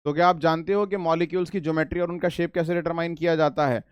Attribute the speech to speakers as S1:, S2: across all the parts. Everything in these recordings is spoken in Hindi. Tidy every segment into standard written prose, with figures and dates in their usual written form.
S1: तो क्या आप जानते हो कि मॉलिक्यूल्स की ज्योमेट्री और उनका शेप कैसे डिटरमाइन किया जाता है?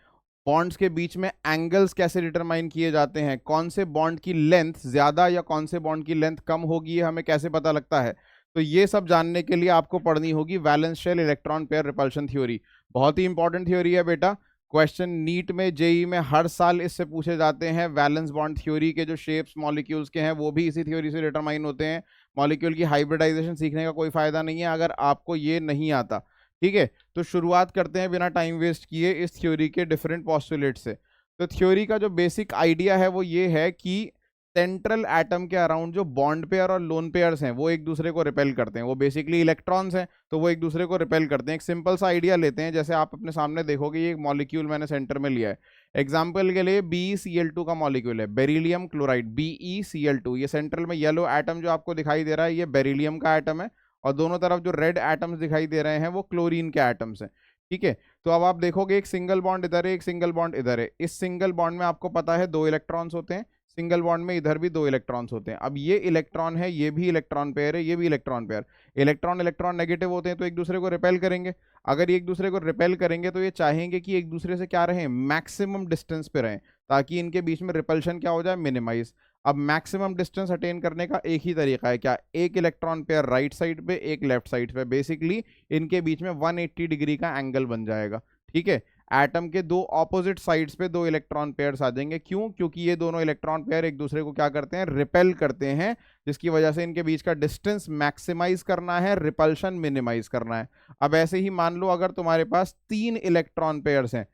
S1: बॉन्ड्स के बीच में एंगल्स कैसे डिटरमाइन किए जाते हैं? कौन से बॉन्ड की लेंथ ज्यादा या कौन से बॉन्ड की लेंथ कम होगी, ये हमें कैसे पता लगता है? तो ये सब जानने के लिए आपको पढ़नी होगी valence shell electron pair repulsion theory. बहुत ही इंपॉर्टेंट थ्योरी है बेटा। क्वेश्चन नीट में, जेई में हर साल इससे पूछे जाते हैं। वैलेंस बॉन्ड थ्योरी के जो शेप्स मॉलिक्यूल्स के हैं वो भी इसी थ्योरी से डिटरमाइन होते हैं। मॉलिक्यूल की हाइब्रिडाइजेशन सीखने का कोई फायदा नहीं है अगर आपको ये नहीं आता। ठीक है, तो शुरुआत करते हैं बिना टाइम वेस्ट किए इस थ्योरी के डिफरेंट पॉस्टुलेट से। तो थ्योरी का जो बेसिक आइडिया है वो ये है कि सेंट्रल एटम के अराउंड जो बॉन्ड पेयर और लोन पेयर्स हैं वो एक दूसरे को रिपेल करते हैं। वो बेसिकली इलेक्ट्रॉन्स हैं, तो वो एक दूसरे को रिपेल करते हैं। एक सिंपल सा आइडिया लेते हैं, जैसे आप अपने सामने देखोगे ये एक मॉलिक्यूल मैंने सेंटर में लिया है। एग्जाम्पल के लिए BeCl2 का मॉलिक्यूल है, बेरिलियम क्लोराइड, BeCl2। ये सेंट्रल में येलो एटम जो आपको दिखाई दे रहा है ये बेरिलियम का एटम है, और दोनों तरफ जो रेड एटम्स दिखाई दे रहे हैं वो क्लोरीन के एटम्स हैं। ठीक है, तो अब आप देखोगे एक सिंगल बॉन्ड इधर है, एक सिंगल बॉन्ड इधर है। इस सिंगल बॉन्ड में आपको पता है 2 इलेक्ट्रॉन्स होते हैं, सिंगल बॉन्ड में इधर भी 2 इलेक्ट्रॉन्स होते हैं। अब ये इलेक्ट्रॉन है, ये भी इलेक्ट्रॉन पेयर है, ये भी electron pair. Electron electron negative होते हैं तो एक दूसरे को रिपेल करेंगे। अगर ये एक दूसरे को रिपेल करेंगे तो ये चाहेंगे कि एक दूसरे से क्या रहें, मैक्सिमम डिस्टेंस पे रहें, ताकि इनके बीच में रिपल्शन क्या हो जाए, मिनिमाइज। अब मैक्सिमम डिस्टेंस अटेन करने का एक ही तरीका है, क्या, एक इलेक्ट्रॉन पेयर राइट साइड पे, एक लेफ्ट साइड पे। बेसिकली इनके बीच में 180 डिग्री का एंगल बन जाएगा। ठीक है, एटम के 2 ऑपोजिट साइड्स पे 2 इलेक्ट्रॉन पेयर्स आ जाएंगे। क्यों? क्योंकि ये दोनों इलेक्ट्रॉन पेयर एक दूसरे को क्या करते हैं, रिपेल करते हैं, जिसकी वजह से इनके बीच का डिस्टेंस मैक्सिमाइज करना है, रिपल्शन मिनिमाइज करना है। अब ऐसे ही मान लो अगर तुम्हारे पास 3 इलेक्ट्रॉन पेयर्स हैं,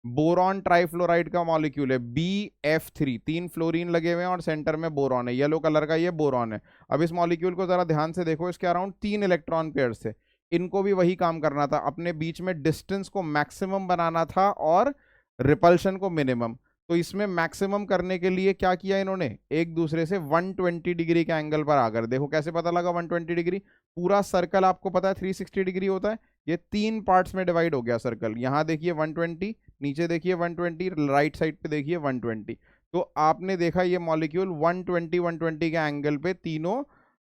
S1: बोरॉन ट्राइफ्लोराइड का मॉलिक्यूल है BF3, 3 फ्लोरीन लगे हुए हैं और सेंटर में बोरॉन है, येलो कलर का ये बोरॉन है। अब इस मॉलिक्यूल को जरा ध्यान से देखो, इसके अराउंड 3 इलेक्ट्रॉन पेयर्स थे। इनको भी वही काम करना था, अपने बीच में डिस्टेंस को मैक्सिमम बनाना था और रिपल्शन को मिनिमम। तो इसमें मैक्सिमम करने के लिए क्या किया इन्होंने, एक दूसरे से 120 डिग्री के एंगल पर आकर, देखो कैसे पता लगा 120 डिग्री, पूरा सर्कल आपको पता है 360 डिग्री होता है, ये 3 पार्ट्स में डिवाइड हो गया सर्कल। यहाँ देखिए 120, नीचे देखिए 120, राइट साइड पे देखिए 120। तो आपने देखा ये मॉलिक्यूल 120 के एंगल पे तीनों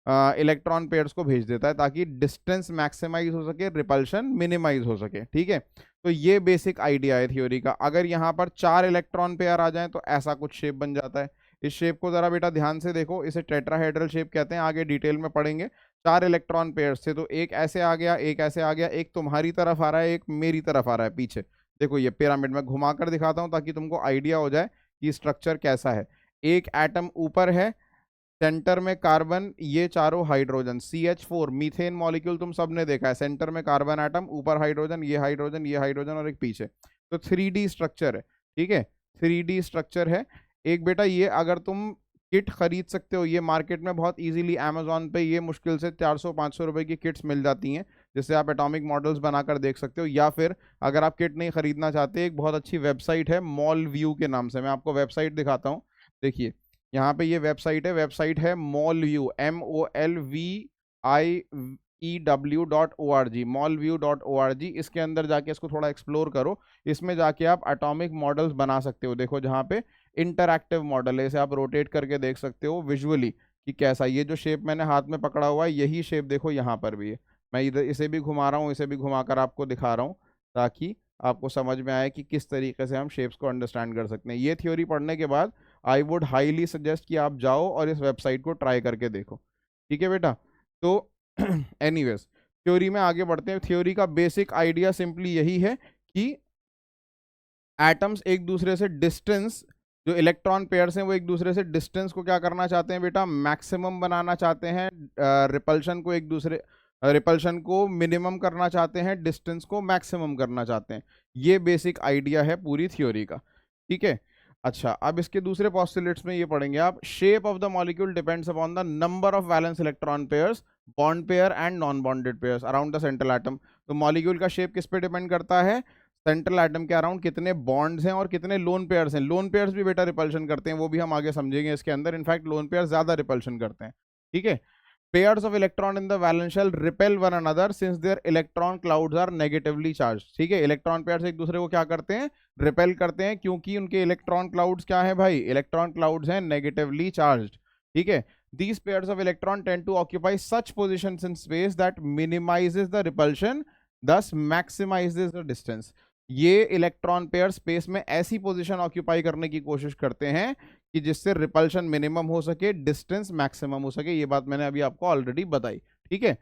S1: इलेक्ट्रॉन पेयर्स को भेज देता है, ताकि डिस्टेंस मैक्सिमाइज हो सके, रिपल्शन मिनिमाइज हो सके। ठीक है, तो ये बेसिक आइडिया है थ्योरी का। अगर यहाँ पर 4 इलेक्ट्रॉन पेयर आ जाएं तो ऐसा कुछ शेप बन जाता है। इस शेप को जरा बेटा ध्यान से देखो, इसे टेट्राहेड्रल शेप कहते हैं, आगे डिटेल में पढ़ेंगे। 4 इलेक्ट्रॉन पेयर्स थे, तो एक ऐसे आ गया, एक ऐसे आ गया, एक तुम्हारी तरफ आ रहा है, एक मेरी तरफ आ रहा है पीछे। देखो ये पिरामिड में घुमाकर दिखाता हूं ताकि तुमको आइडिया हो जाए कि स्ट्रक्चर कैसा है। एक एटम ऊपर है, सेंटर में कार्बन, ये चारों हाइड्रोजन, CH4 मीथेन मॉलिक्यूल तुम सबने देखा है, सेंटर में कार्बन एटम, ऊपर हाइड्रोजन, ये हाइड्रोजन, ये हाइड्रोजन और एक पीछे। तो 3D स्ट्रक्चर है। ठीक है, 3D स्ट्रक्चर है। एक बेटा ये अगर तुम किट खरीद सकते हो, ये मार्केट में बहुत इजीली अमेजोन पे ये मुश्किल से 400-500 रुपए की किट्स मिल जाती हैं, जिससे आप एटॉमिक मॉडल्स बनाकर देख सकते हो। या फिर अगर आप किट नहीं खरीदना चाहते, एक बहुत अच्छी वेबसाइट है मॉल व्यू के नाम से, मैं आपको वेबसाइट दिखाता हूँ। देखिए यहाँ पे ये वेबसाइट है मॉलव्यू, MOLVIEW.org, mallview.org। इसके अंदर जाके इसको थोड़ा एक्सप्लोर करो। इसमें जाके आप एटॉमिक मॉडल्स बना सकते हो। देखो जहाँ पे इंटरैक्टिव मॉडल है, इसे आप रोटेट करके देख सकते हो विजुअली कि कैसा, ये जो शेप मैंने हाथ में पकड़ा हुआ है यही शेप देखो यहाँ पर भी है। मैं इधर इसे भी घुमा रहा हूँ, इसे भी घुमाकर आपको दिखा रहा हूँ, ताकि आपको समझ में आए कि किस तरीके से हम शेप्स को अंडरस्टैंड कर सकते हैं। ये थ्योरी पढ़ने के बाद आई वुड हाईली सजेस्ट कि आप जाओ और इस वेबसाइट को ट्राई करके देखो। ठीक है बेटा, तो एनीवेज थ्योरी में आगे बढ़ते हैं। थ्योरी का बेसिक आइडिया सिंपली यही है कि एटम्स एक दूसरे से डिस्टेंस, जो इलेक्ट्रॉन पेयर्स हैं वो एक दूसरे से डिस्टेंस को क्या करना चाहते हैं बेटा, मैक्सिमम बनाना चाहते हैं। रिपल्शन को मिनिमम करना चाहते हैं, डिस्टेंस को मैक्सिमम करना चाहते हैं। ये बेसिक आइडिया है पूरी थ्योरी का। ठीक है, अच्छा अब इसके दूसरे पॉस्टुलेट्स में ये पढ़ेंगे आप, shape of the molecule depends upon the number of valence electron pairs, bond pair and non bonded pairs around the central atom. तो मॉलिक्यूल का शेप किस पे डिपेंड करता है, सेंट्रल एटम के अराउंड कितने बॉन्ड्स हैं और कितने लोन पेयर्स हैं। लोन पेयर्स भी बेटा रिपल्शन करते हैं, वो भी हम आगे समझेंगे इसके अंदर। इनफैक्ट लोन पेयर्स ज्यादा रिपल्शन करते हैं। ठीक है, pairs of electron in the valence shell repel one another since their electron clouds are negatively charged। ठीक है, इलेक्ट्रॉन पेयर्स एक दूसरे को क्या करते हैं, रिपेल करते हैं, क्योंकि उनके इलेक्ट्रॉन क्लाउड्स क्या है भाई, इलेक्ट्रॉन क्लाउड्स हैं नेगेटिवली चार्ज्ड। ठीक है, these pairs of electron tend to occupy such positions in space that minimizes the repulsion दस मैक्सिमाइजेस द डिस्टेंस। ये इलेक्ट्रॉन पेयर स्पेस में ऐसी पोजीशन ऑक्यूपाई करने की कोशिश करते हैं कि जिससे रिपल्शन मिनिमम हो सके, डिस्टेंस मैक्सिमम हो सके। ये बात मैंने अभी आपको ऑलरेडी बताई, ठीक है।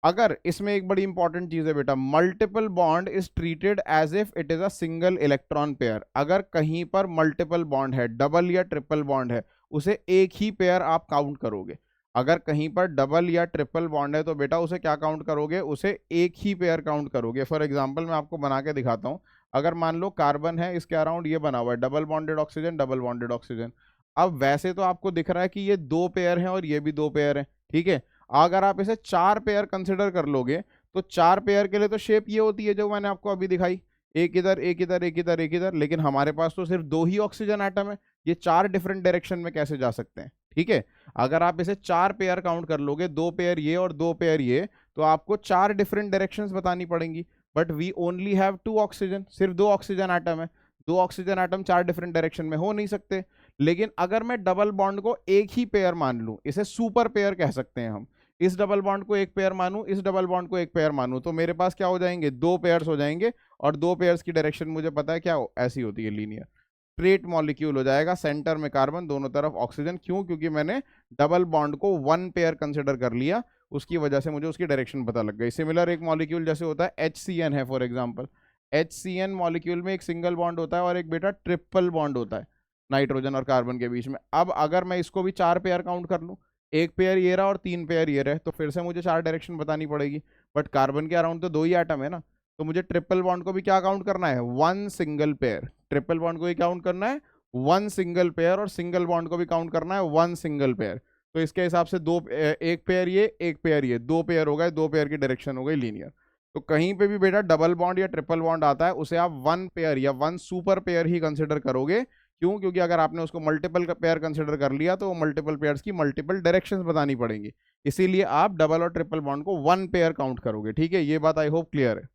S1: अगर इसमें एक बड़ी इंपॉर्टेंट चीज है बेटा, multiple bond is treated as if it is a single electron pair. अगर कहीं पर मल्टीपल बॉन्ड है, डबल या ट्रिपल बॉन्ड है, उसे एक ही पेयर आप काउंट करोगे। अगर कहीं पर डबल या ट्रिपल बॉन्ड है तो बेटा उसे क्या काउंट करोगे, उसे एक ही पेयर काउंट करोगे। फॉर एग्जाम्पल मैं आपको बना के दिखाता हूं। अगर मान लो कार्बन है, इसके अराउंड ये बना हुआ है double bonded oxygen, double bonded oxygen. अब वैसे तो आपको दिख रहा है कि ये दो पेयर हैं और ये भी दो पेयर हैं, ठीक है। अगर आप इसे चार पेयर कंसिडर कर लोगे तो चार पेयर के लिए तो शेप ये होती है जो मैंने आपको अभी दिखाई, एक इधर एक इधर एक इधर एक इधर। लेकिन हमारे पास तो सिर्फ दो ही ऑक्सीजन एटम है, ये चार डिफरेंट डायरेक्शन में कैसे जा सकते हैं, ठीक है। अगर आप इसे चार पेयर काउंट कर लोगे, दो पेयर ये और दो पेयर ये, तो आपको चार डिफरेंट डायरेक्शंस बतानी पड़ेंगी। But we only have two oxygen, सिर्फ दो ऑक्सीजन एटम है। दो ऑक्सीजन एटम चार डिफरेंट डायरेक्शन में हो नहीं सकते। लेकिन अगर मैं डबल बॉन्ड को एक ही पेयर मान लूं, इसे सुपर पेयर कह सकते हैं हम, इस डबल बॉन्ड को एक पेयर मानूं, इस डबल बॉन्ड को एक पेयर मानूं, तो मेरे पास क्या हो जाएंगे, दो पेयर्स हो जाएंगे। और दो पेयर्स की डायरेक्शन मुझे पता है क्या हो, ऐसी होती है, लीनियर। स्ट्रेट मॉलिक्यूल हो जाएगा, सेंटर में कार्बन, दोनों तरफ ऑक्सीजन। क्यों? क्योंकि मैंने डबल बॉन्ड को वन पेयर कंसिडर कर लिया, उसकी वजह से मुझे उसकी डायरेक्शन पता लग गई। सिमिलर एक मॉलिक्यूल जैसे होता है HCN है फॉर एग्जाम्पल, HCN मॉलिक्यूल में एक सिंगल बॉन्ड होता है और एक बेटा ट्रिपल बॉन्ड होता है नाइट्रोजन और कार्बन के बीच में। अब अगर मैं इसको भी चार पेयर काउंट कर लूं, एक पेयर ये रहा और तीन पेयर ये रहे, तो फिर से मुझे चार डायरेक्शन बतानी पड़ेगी। बट कार्बन के अराउंड तो दो ही एटम है ना, तो मुझे ट्रिपल बॉन्ड को भी क्या काउंट करना है, one single pair. Triple bond को भी काउंट करना है वन सिंगल पेयर, और सिंगल बॉन्ड को भी काउंट करना है वन सिंगल पेयर। तो इसके हिसाब से दो, एक पेयर ये, एक पेयर ये, दो पेयर हो गए, दो पेयर की डायरेक्शन हो गई लीनियर। तो कहीं पे भी बेटा डबल बॉन्ड या ट्रिपल बॉन्ड आता है, उसे आप वन पेयर या वन सुपर पेयर ही कंसिडर करोगे। क्यों? क्योंकि अगर आपने उसको मल्टीपल पेयर कंसिडर कर लिया तो मल्टीपल पेयर्स की मल्टीपल डायरेक्शंस बतानी पड़ेंगी। इसीलिए आप डबल और ट्रिपल बॉन्ड को वन पेयर काउंट करोगे, ठीक है। ये बात आई होप क्लियर है।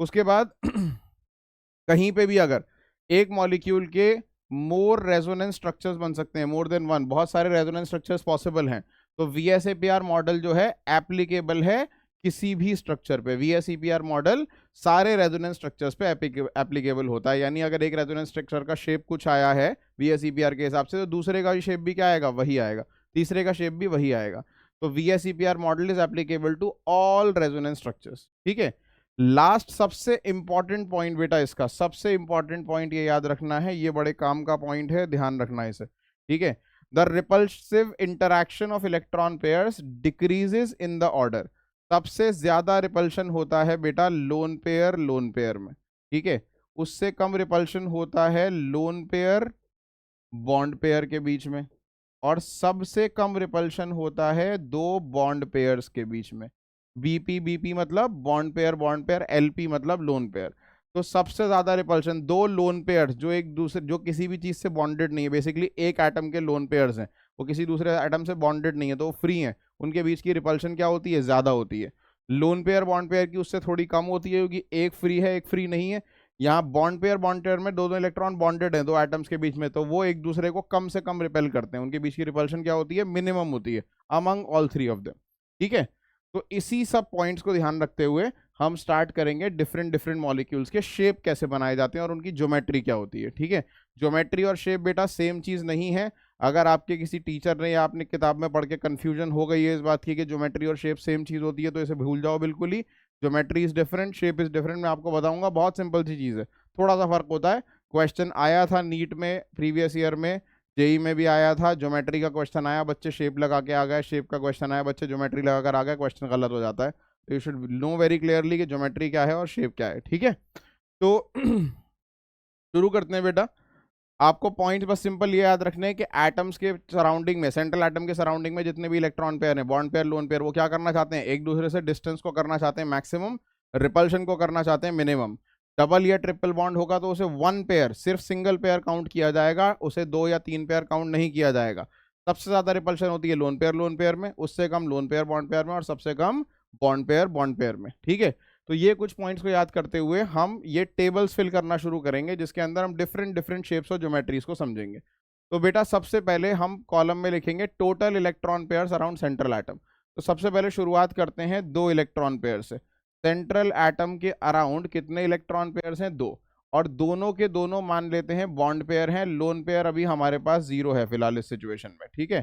S1: उसके बाद कहीं पे भी अगर एक मॉलिक्यूल के मोर रेजोनेंस स्ट्रक्चर्स बन सकते हैं, मोर देन वन, बहुत सारे रेजोनेंस स्ट्रक्चर्स पॉसिबल हैं, तो VSEPR मॉडल जो है एप्लीकेबल है किसी भी स्ट्रक्चर पे। VSEPR मॉडल सारे रेजोनेंस स्ट्रक्चर्स पे एप्लीकेबल होता है। यानी अगर एक रेजोनेंस स्ट्रक्चर का शेप कुछ आया है VSEPR के हिसाब से, तो दूसरे का शेप भी क्या आएगा, वही आएगा, तीसरे का शेप भी वही आएगा। तो VSEPR model is applicable to all resonance structures, ठीक है। लास्ट सबसे इंपॉर्टेंट पॉइंट बेटा, इसका सबसे इंपॉर्टेंट पॉइंट ये याद रखना है, ये बड़े काम का पॉइंट है, ध्यान रखना है इसे, ठीक है। The repulsive interaction of electron pairs decreases in the order. सबसे ज्यादा रिपल्शन होता है बेटा लोन पेयर में, ठीक है। उससे कम रिपल्शन होता है लोन पेयर बॉन्ड पेयर के बीच में, और सबसे कम रिपल्शन होता है दो बॉन्ड पेयर्स के बीच में। बीपी मतलब बॉन्ड पेयर, LP मतलब लोन पेयर। तो सबसे ज्यादा रिपल्शन दो लोन पेयर्स जो एक दूसरे, जो किसी भी चीज से बॉन्डेड नहीं है, बेसिकली एक एटम के लोन पेयर्स हैं, वो किसी दूसरे एटम से बॉन्डेड नहीं है तो वो फ्री हैं, उनके बीच की रिपल्शन क्या होती है, ज्यादा होती है। लोन पेयर बॉन्ड पेयर की उससे थोड़ी कम होती है, क्योंकि एक फ्री है एक फ्री नहीं है। यहाँ बॉन्ड पेयर में दो दो इलेक्ट्रॉन बॉन्डेड हैं दो एटम्स के बीच में, तो वो एक दूसरे को कम से कम रिपेल करते हैं, उनके बीच की रिपल्शन क्या होती है, मिनिमम होती है among all three of them, ठीक है। तो इसी सब पॉइंट्स को ध्यान रखते हुए हम स्टार्ट करेंगे डिफरेंट डिफरेंट मॉलिक्यूल्स के शेप कैसे बनाए जाते हैं और उनकी ज्योमेट्री क्या होती है, ठीक है। ज्योमेट्री और शेप बेटा सेम चीज नहीं है। अगर आपके किसी टीचर ने या आपने किताब में पढ़ के कंफ्यूजन हो गई है इस बात की कि ज्योमेट्री और शेप सेम चीज होती है, तो इसे भूल जाओ बिल्कुल ही। Geometry is different, shape is different. मैं आपको बताऊंगा, बहुत सिंपल सी चीज है, थोड़ा सा फर्क होता है। क्वेश्चन आया था नीट में प्रीवियस ईयर में, जेई में भी आया था, ज्योमेट्री का क्वेश्चन आया, बच्चे शेप लगा के आ गए, शेप का क्वेश्चन आया, बच्चे ज्योमेट्री लगा कर आ गए, क्वेश्चन गलत हो जाता है। तो you should know very clearly कि ज्योमेट्री क्या है और शेप क्या है, ठीक है। तो शुरू करते हैं बेटा। आपको पॉइंट बस सिंपल ये याद रखने हैं कि एटम्स के सराउंडिंग में, सेंट्रल एटम के सराउंडिंग में जितने भी इलेक्ट्रॉन पेयर हैं, बॉन्ड पेयर लोन पेयर, वो क्या करना चाहते हैं, एक दूसरे से डिस्टेंस को करना चाहते हैं मैक्सिमम, रिपल्शन को करना चाहते हैं मिनिमम। डबल या ट्रिपल बॉन्ड होगा तो उसे वन पेयर, सिर्फ सिंगल पेयर काउंट किया जाएगा, उसे दो या तीन पेयर काउंट नहीं किया जाएगा। सबसे ज्यादा रिपल्शन होती है लोन पेयर में, उससे कम लोन पेयर बॉन्ड पेयर में, और सबसे कम बॉन्ड पेयर में, ठीक है। तो ये कुछ पॉइंट्स को याद करते हुए हम ये टेबल्स फिल करना शुरू करेंगे, जिसके अंदर हम डिफरेंट डिफरेंट शेप्स और ज्योमेट्रीज को समझेंगे। तो बेटा सबसे पहले हम कॉलम में लिखेंगे total electron pairs around central atom. तो सबसे पहले शुरुआत करते हैं दो इलेक्ट्रॉन पेयर से। सेंट्रल एटम के अराउंड कितने इलेक्ट्रॉन पेयर्स हैं? 2। और दोनों के दोनों मान लेते हैं बॉन्ड पेयर हैं, लोन पेयर अभी हमारे पास 0 है फिलहाल इस सिचुएशन में, ठीक है।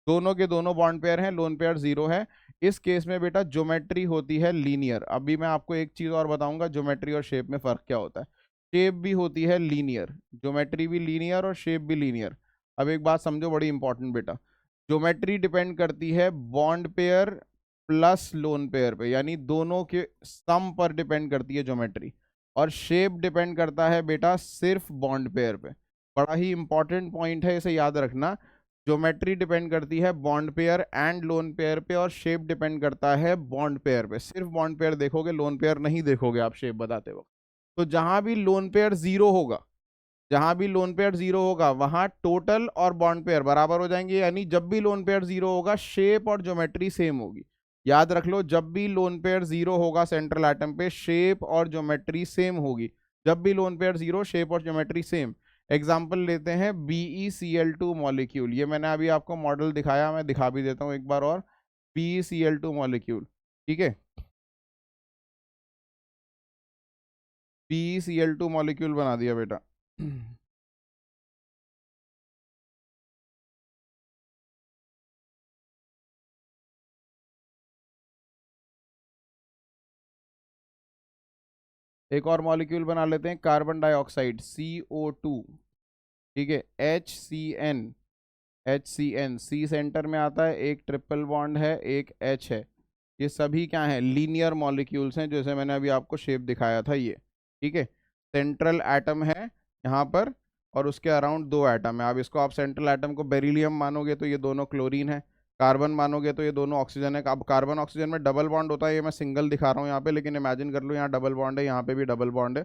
S1: दोनों के दोनों बॉन्ड पेयर हैं, लोन पेयर 0 है। इस केस में बेटा ज्योमेट्री होती है लीनियर। अभी मैं आपको एक चीज और बताऊंगा, ज्योमेट्री और शेप में फर्क क्या होता है। शेप भी होती है लीनियर, ज्योमेट्री भी लीनियर और शेप भी लीनियर। अब एक बात समझो बड़ी इंपॉर्टेंट बेटा, ज्योमेट्री डिपेंड करती है bond pair plus lone pair पे, यानी दोनों के सम पर डिपेंड करती है ज्योमेट्री। और शेप डिपेंड करता है बेटा सिर्फ बॉन्ड पेयर पे। बड़ा ही इंपॉर्टेंट पॉइंट है, इसे याद रखना। ज्योमेट्री डिपेंड करती है bond pair and lone pair पे, और शेप डिपेंड करता है बॉन्ड पेयर पे। सिर्फ बॉन्ड पेयर देखोगे, लोन पेयर नहीं देखोगे आप शेप बताते वक्त। तो जहां भी लोन पेयर 0 होगा, जहां भी लोन पेयर 0 होगा वहां टोटल और बॉन्ड पेयर बराबर हो जाएंगे, यानी जब भी लोन पेयर 0 होगा शेप और ज्योमेट्री सेम होगी। याद रख लो, जब भी लोन पेयर 0 होगा सेंट्रल एटम पे, शेप और ज्योमेट्री सेम होगी। जब भी लोन पेयर 0, शेप और ज्योमेट्री सेम। एग्जाम्पल लेते हैं BeCl2 मॉलिक्यूल। ये मैंने अभी आपको मॉडल दिखाया, मैं दिखा भी देता हूँ एक बार और। BeCl2 मॉलिक्यूल, ठीक है। BeCl2 मॉलिक्यूल बना दिया बेटा। एक और मॉलिक्यूल बना लेते हैं, कार्बन डाइऑक्साइड CO2, ठीक है। HCN सी सेंटर में आता है, एक ट्रिपल बॉन्ड है, एक H है। ये सभी क्या हैं? लीनियर मॉलिक्यूल्स हैं, जैसे मैंने अभी आपको शेप दिखाया था ये, ठीक है। सेंट्रल एटम है यहाँ पर, और उसके अराउंड 2 एटम है। अब इसको आप सेंट्रल एटम को बेरिलियम मानोगे तो ये दोनों क्लोरीन है, कार्बन मानोगे तो ये दोनों ऑक्सीजन है। अब कार्बन ऑक्सीजन में डबल बॉन्ड होता है, ये मैं सिंगल दिखा रहा हूँ यहाँ पे, लेकिन इमेजिन कर लो यहाँ डबल बॉन्ड है, यहाँ पे भी डबल बॉन्ड है।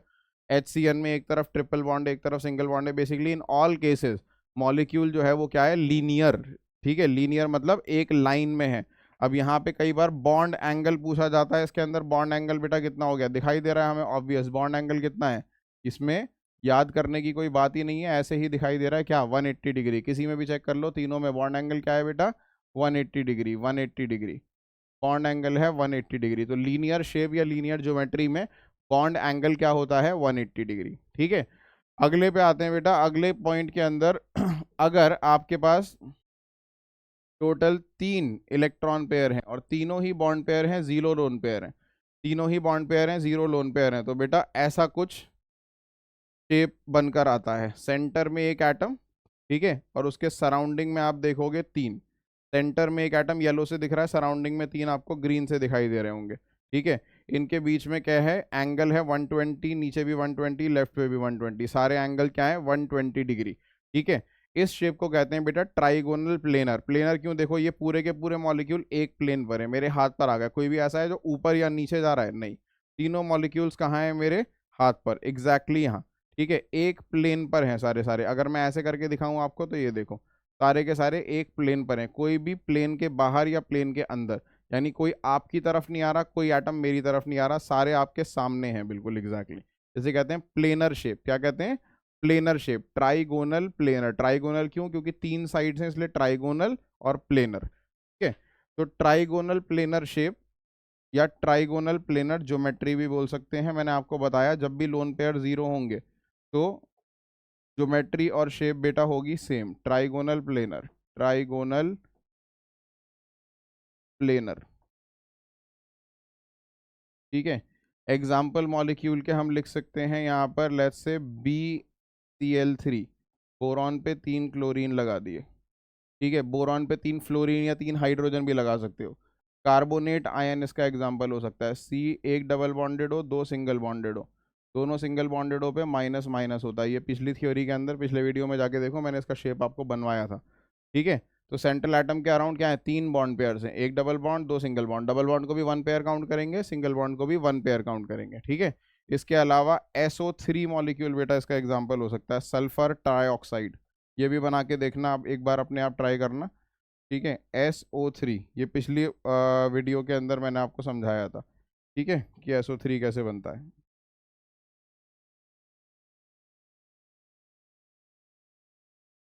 S1: HCN में एक तरफ ट्रिपल बॉन्ड है, एक तरफ सिंगल बॉन्ड है। Basically in all cases molecule जो है वो क्या है? लीनियर, ठीक है। लीनियर मतलब एक लाइन में है। अब यहाँ पे कई बार बॉन्ड एंगल पूछा जाता है, इसके अंदर बॉन्ड एंगल बेटा कितना हो गया? दिखाई दे रहा है हमें, ऑब्वियस बॉन्ड एंगल कितना है इसमें, याद करने की कोई बात ही नहीं है, ऐसे ही दिखाई दे रहा है क्या? 180 डिग्री। किसी में भी चेक कर लो, तीनों में बॉन्ड एंगल क्या है बेटा? 180 डिग्री। 180 डिग्री बॉन्ड एंगल है, 180 डिग्री। तो लीनियर शेप या लीनियर ज्योमेट्री में बॉन्ड एंगल क्या होता है? 180 डिग्री, ठीक है। अगले पे आते हैं बेटा, अगले पॉइंट के अंदर अगर आपके पास टोटल 3 इलेक्ट्रॉन पेयर हैं और तीनों ही बॉन्ड पेयर हैं, 0 लोन पेयर हैं, तीनों ही बॉन्ड पेयर हैं, 0 लोन पेयर हैं, तो बेटा ऐसा कुछ शेप बनकर आता है। सेंटर में एक एटम, ठीक है, और उसके सराउंडिंग में आप देखोगे 3। सेंटर में एक एटम येलो से दिख रहा है, सराउंडिंग में 3 आपको ग्रीन से दिखाई दे रहे होंगे, ठीक है। इनके बीच में क्या है? एंगल है 120, नीचे भी 120, लेफ्ट पे भी 120, सारे एंगल क्या है? 120 डिग्री, ठीक है। इस शेप को कहते हैं बेटा ट्राइगोनल प्लेनर। प्लेनर क्यों? देखो ये पूरे के पूरे मॉलिक्यूल एक प्लेन पर है, मेरे हाथ पर आ गया। कोई भी ऐसा है जो ऊपर या नीचे जा रहा है? नहीं, तीनों मॉलिक्यूल्स कहाँ है? मेरे हाथ पर, एग्जैक्टली यहाँ, ठीक है। एक प्लेन पर हैं सारे सारे। अगर मैं ऐसे करके दिखाऊं आपको तो ये देखो, सारे के सारे एक प्लेन पर हैं, कोई भी प्लेन के बाहर या प्लेन के अंदर, यानी कोई आपकी तरफ नहीं आ रहा, कोई एटम मेरी तरफ नहीं आ रहा, सारे आपके सामने हैं बिल्कुल एग्जैक्टली। जैसे कहते हैं प्लेनर शेप। क्या कहते हैं? Planar shape, trigonal planar. Trigonal क्यों? क्योंकि 3 साइड्स हैं इसलिए ट्राइगोनल और प्लेनर, ठीक है। तो ट्राइगोनल प्लेनर शेप या ट्राइगोनल प्लेनर ज्योमेट्री भी बोल सकते हैं। मैंने आपको बताया जब भी लोन पेयर 0 होंगे तो ज्योमेट्री और शेप बेटा होगी same, trigonal planar, trigonal planar, ठीक है। एग्जाम्पल मॉलिक्यूल के हम लिख सकते हैं यहाँ पर, लेट्स से BCl3, बोरॉन पे 3 क्लोरीन लगा दिए, ठीक है। बोरॉन पे 3 फ्लोरीन या 3 हाइड्रोजन भी लगा सकते हो। कार्बोनेट आयन इसका एग्जाम्पल हो सकता है। C एक डबल बॉन्डेड हो, 2 सिंगल बॉन्डेड हो, दोनों सिंगल बॉन्डेड हो पे माइनस माइनस होता है। ये पिछली थ्योरी के अंदर, पिछले वीडियो में जाके देखो, मैंने इसका शेप आपको बनवाया था, ठीक है। तो सेंट्रल एटम के अराउंड क्या है? 3 बॉन्ड पेयर्स हैं, एक double bond, 2 single bond. Double bond को भी 1 पेयर काउंट करेंगे, सिंगल बॉन्ड को भी 1 पेयर काउंट करेंगे, ठीक है। इसके अलावा SO3 मॉलिक्यूल बेटा इसका एग्जाम्पल हो सकता है, सल्फर ट्राईऑक्साइड। ये भी बना के देखना आप एक बार, अपने आप ट्राई करना, ठीक है। SO3, ये पिछली वीडियो के अंदर मैंने आपको समझाया था, ठीक है, कि SO3 कैसे बनता है,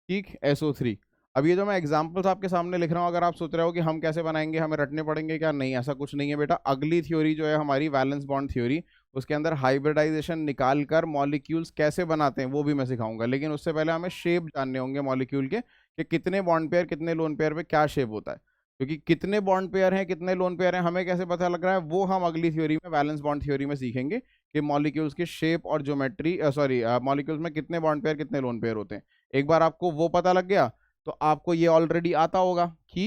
S1: ठीक। SO3। अब ये जो मैं एग्जांपल्स आपके सामने लिख रहा हूँ, अगर आप सोच रहे हो कि हम कैसे बनाएंगे, हमें रटने पड़ेंगे क्या, नहीं, ऐसा कुछ नहीं है बेटा। अगली थ्योरी जो है हमारी वैलेंस बॉन्ड थ्योरी, उसके अंदर हाइब्रिडाइजेशन निकाल कर मॉलिक्यूल्स कैसे बनाते हैं वो भी मैं सिखाऊंगा। लेकिन उससे पहले हमें शेप जानने होंगे मॉलिक्यूल के, कि कितने बॉन्ड पेयर कितने लोन पेयर पे क्या शेप होता है। क्योंकि कितने बॉन्ड पेयर हैं कितने लोन पेयर हैं हमें कैसे पता लग रहा है, वो हम अगली थ्योरी में, वैलेंस बॉन्ड थ्योरी में सीखेंगे कि मॉलिक्यूल्स की शेप और ज्योमेट्री, सॉरी, मॉलिक्यूल्स में कितने बॉन्ड पेयर कितने लोन पेयर होते हैं। एक बार आपको वो पता लग गया तो आपको ये ऑलरेडी आता होगा कि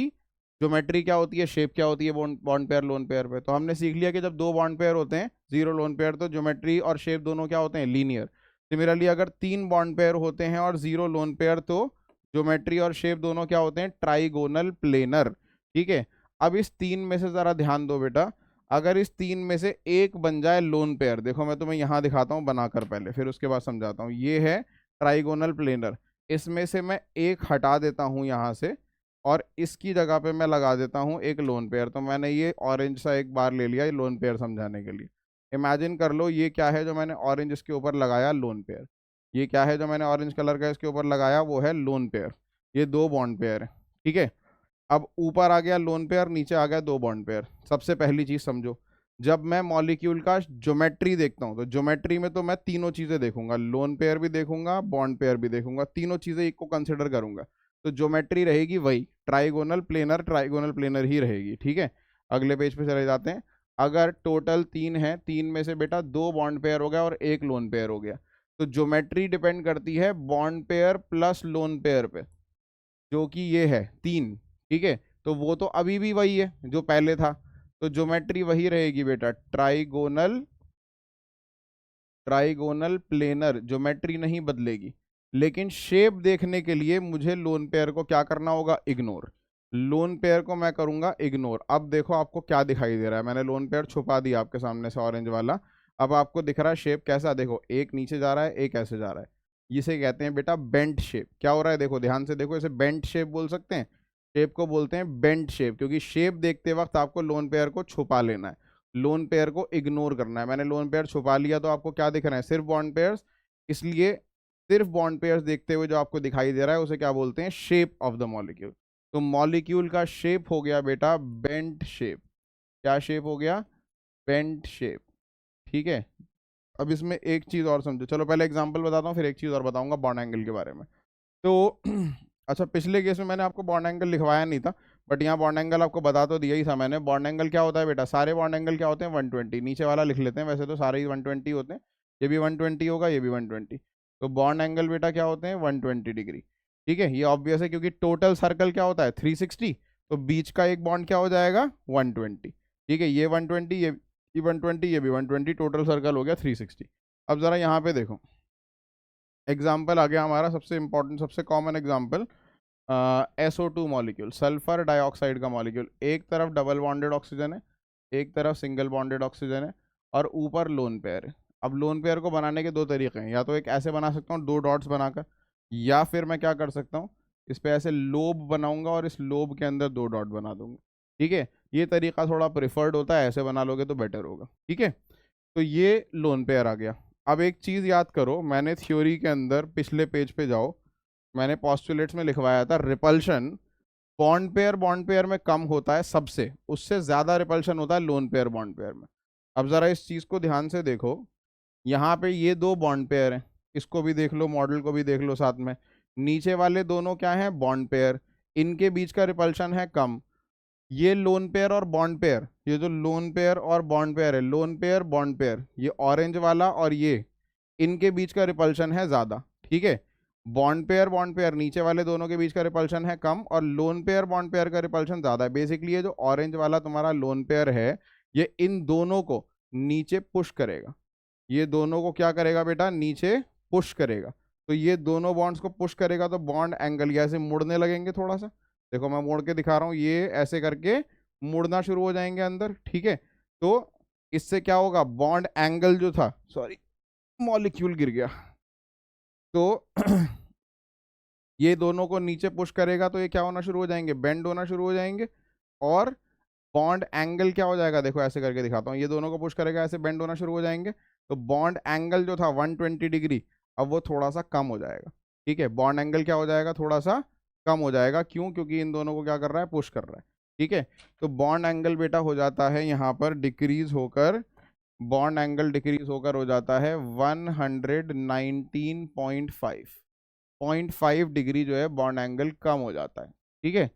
S1: ज्योमेट्री क्या होती है, शेप क्या होती है bond bond pair lone pair पे। तो हमने सीख लिया कि जब दो बॉन्ड पेयर होते हैं, जीरो लोन पेयर, तो ज्योमेट्री और शेप दोनों क्या होते हैं, लीनियर। सिमिलरली अगर तीन बॉन्ड पेयर होते हैं और जीरो लोन पेयर, तो ज्योमेट्री और शेप दोनों क्या होते हैं, ट्राइगोनल प्लेनर। ठीक है। अब इस तीन में से जरा ध्यान दो बेटा, अगर इस तीन में से एक बन जाए लोन पेयर, देखो मैं तुम्हें यहाँ दिखाता हूँ बनाकर पहले, फिर उसके बाद समझाता हूँ। ये है ट्राइगोनल प्लेनर, इसमें से मैं एक हटा देता हूँ यहाँ से और इसकी जगह पे मैं लगा देता हूँ एक लोन पेयर। तो मैंने ये ऑरेंज सा एक बार ले लिया ये लोन पेयर समझाने के लिए। इमेजिन कर लो ये क्या है जो मैंने ऑरेंज इसके ऊपर लगाया, लोन पेयर। ये क्या है जो मैंने ऑरेंज कलर का इसके ऊपर लगाया, वो है लोन पेयर। ये दो बॉन्ड पेयर है। ठीक है। अब ऊपर आ गया लोन पेयर, नीचे आ गया दो बॉन्ड पेयर। सबसे पहली चीज समझो, जब मैं मॉलिक्यूल का ज्योमेट्री देखता हूँ तो ज्योमेट्री में तो मैं तीनों चीजें देखूंगा, लोन पेयर भी देखूंगा, बॉन्ड पेयर भी देखूंगा, तीनों चीजें एक को कंसिडर करूंगा। तो ज्योमेट्री रहेगी वही ट्राइगोनल प्लेनर, ट्राइगोनल प्लेनर ही रहेगी। ठीक है। अगले पेज पे चले जाते हैं। अगर टोटल तीन है, तीन में से बेटा दो बॉन्ड पेयर हो गया और एक लोन पेयर हो गया, तो ज्योमेट्री डिपेंड करती है bond pair plus lone pair पे, जो कि ये है तीन। ठीक है। तो वो तो अभी भी वही है जो पहले था, तो ज्योमेट्री वही रहेगी बेटा, ट्राइगोनल, ट्राइगोनल प्लेनर, ज्योमेट्री नहीं बदलेगी। लेकिन शेप देखने के लिए मुझे लोन पेयर को क्या करना होगा, इग्नोर। लोन पेयर को मैं करूंगा इग्नोर। अब देखो आपको क्या दिखाई दे रहा है, मैंने लोन पेयर छुपा दिया आपके सामने से, ऑरेंज वाला। अब आपको दिख रहा है शेप कैसा, देखो एक नीचे जा रहा है एक ऐसे जा रहा है। इसे कहते हैं बेटा बेंट शेप। क्या हो रहा है देखो, ध्यान से देखो, इसे बेंट शेप बोल सकते हैं। शेप को बोलते हैं बेंट शेप, क्योंकि शेप देखते वक्त आपको लोन पेयर को छुपा लेना है, लोन पेयर को इग्नोर करना है। मैंने लोन पेयर छुपा लिया तो आपको क्या दिख रहा है, सिर्फ बॉन्ड पेयर्स। इसलिए सिर्फ बॉन्ड पेयर्स देखते हुए जो आपको दिखाई दे रहा है उसे क्या बोलते हैं, शेप ऑफ द मॉलिक्यूल। तो मॉलिक्यूल का शेप हो गया बेटा बेंट शेप। क्या शेप हो गया, बेंट शेप। ठीक है। अब इसमें एक चीज और समझो, चलो पहले एग्जांपल बताता हूँ फिर एक चीज और बताऊंगा बॉन्ड एंगल के बारे में। तो अच्छा, पिछले केस में मैंने आपको बॉन्ड एंगल लिखवाया नहीं था, बट यहाँ बॉन्ड एंगल आपको बता तो दिया ही था मैंने। बॉन्ड एंगल क्या होता है बेटा, सारे बॉन्ड एंगल क्या होते हैं, 120। नीचे वाला लिख लेते हैं, वैसे तो सारे ही 120 होते हैं। ये भी 120 होगा, ये भी 120। तो बॉन्ड एंगल बेटा क्या होते हैं, 120 डिग्री। ठीक है। ये ऑब्वियस है क्योंकि टोटल सर्कल क्या होता है, 360। तो बीच का एक बॉन्ड क्या हो जाएगा, 120। ठीक है। ये 120, ये 120, ये भी 120, टोटल सर्कल हो गया 360। अब जरा यहाँ पे देखो, एग्जाम्पल आ गया हमारा सबसे इंपॉर्टेंट, सबसे common example, SO2 molecule, sulphur dioxide का मॉलिक्यूल। एक तरफ डबल बॉन्डेड ऑक्सीजन है, एक तरफ सिंगल बॉन्डेड ऑक्सीजन है, और ऊपर लोन पेयर है। अब लोन पेयर को बनाने के दो तरीके हैं, या तो एक ऐसे बना सकता हूँ दो डॉट्स बनाकर, या फिर मैं क्या कर सकता हूँ, इस पे ऐसे लोब बनाऊंगा और इस लोब के अंदर दो डॉट बना दूंगा। ठीक है। ये तरीका थोड़ा प्रिफर्ड होता है, ऐसे बना लोगे तो बेटर होगा। ठीक है। तो ये लोन पेयर आ गया। अब एक चीज याद करो, मैंने थ्योरी के अंदर पिछले पेज पे जाओ, मैंने पॉस्टुलेट्स में लिखवाया था रिपल्शन बॉन्ड पेयर में कम होता है सबसे, उससे ज्यादा रिपल्शन होता है लोन पेयर बॉन्ड पेयर में। अब जरा इस चीज को ध्यान से देखो, यहाँ पे ये दो बॉन्ड पेयर हैं, इसको भी देख लो, मॉडल को भी देख लो साथ में। नीचे वाले दोनों क्या हैं, बॉन्ड पेयर, इनके बीच का रिपल्शन है कम। ये लोन पेयर और बॉन्ड पेयर, ये जो लोन पेयर और बॉन्ड पेयर है, लोन पेयर बॉन्ड पेयर, ये ऑरेंज वाला और ये, इनके बीच का रिपल्शन है ज्यादा। ठीक है। बॉन्ड पेयर नीचे वाले दोनों के बीच का रिपल्शन है कम, और लोन पेयर बॉन्ड पेयर का रिपल्शन ज्यादा है। बेसिकली ये जो ऑरेंज वाला तुम्हारा लोन पेयर है, ये इन दोनों को नीचे पुश करेगा। ये दोनों को क्या करेगा बेटा, नीचे पुश करेगा। तो ये दोनों बॉन्ड्स को पुश करेगा तो बॉन्ड एंगल ऐसे मुड़ने लगेंगे थोड़ा सा। देखो मैं मोड़ के दिखा रहा हूँ, ये ऐसे करके मुड़ना शुरू हो जाएंगे अंदर। ठीक है। तो इससे क्या होगा, बॉन्ड एंगल जो था, सॉरी मॉलिक्यूल गिर गया, तो ये दोनों को नीचे पुश करेगा तो ये क्या होना शुरू हो जाएंगे, बेंड होना शुरू हो जाएंगे। और बॉन्ड एंगल क्या हो जाएगा, देखो ऐसे करके दिखाता हूँ, ये दोनों को पुश करेगा, ऐसे बेंड होना शुरू हो जाएंगे। तो बॉन्ड एंगल जो था 120 डिग्री, अब वो थोड़ा सा कम हो जाएगा। ठीक है। बॉन्ड एंगल क्या हो जाएगा, थोड़ा सा कम हो जाएगा। क्यों? क्योंकि इन दोनों को क्या कर रहा है, पुश कर रहा है। ठीक है, तो बॉन्ड एंगल बेटा हो जाता है यहाँ पर डिक्रीज होकर, बॉन्ड एंगल डिक्रीज होकर हो जाता है 119.5, 0.5 डिग्री जो है बॉन्ड एंगल कम हो जाता है। ठीक है,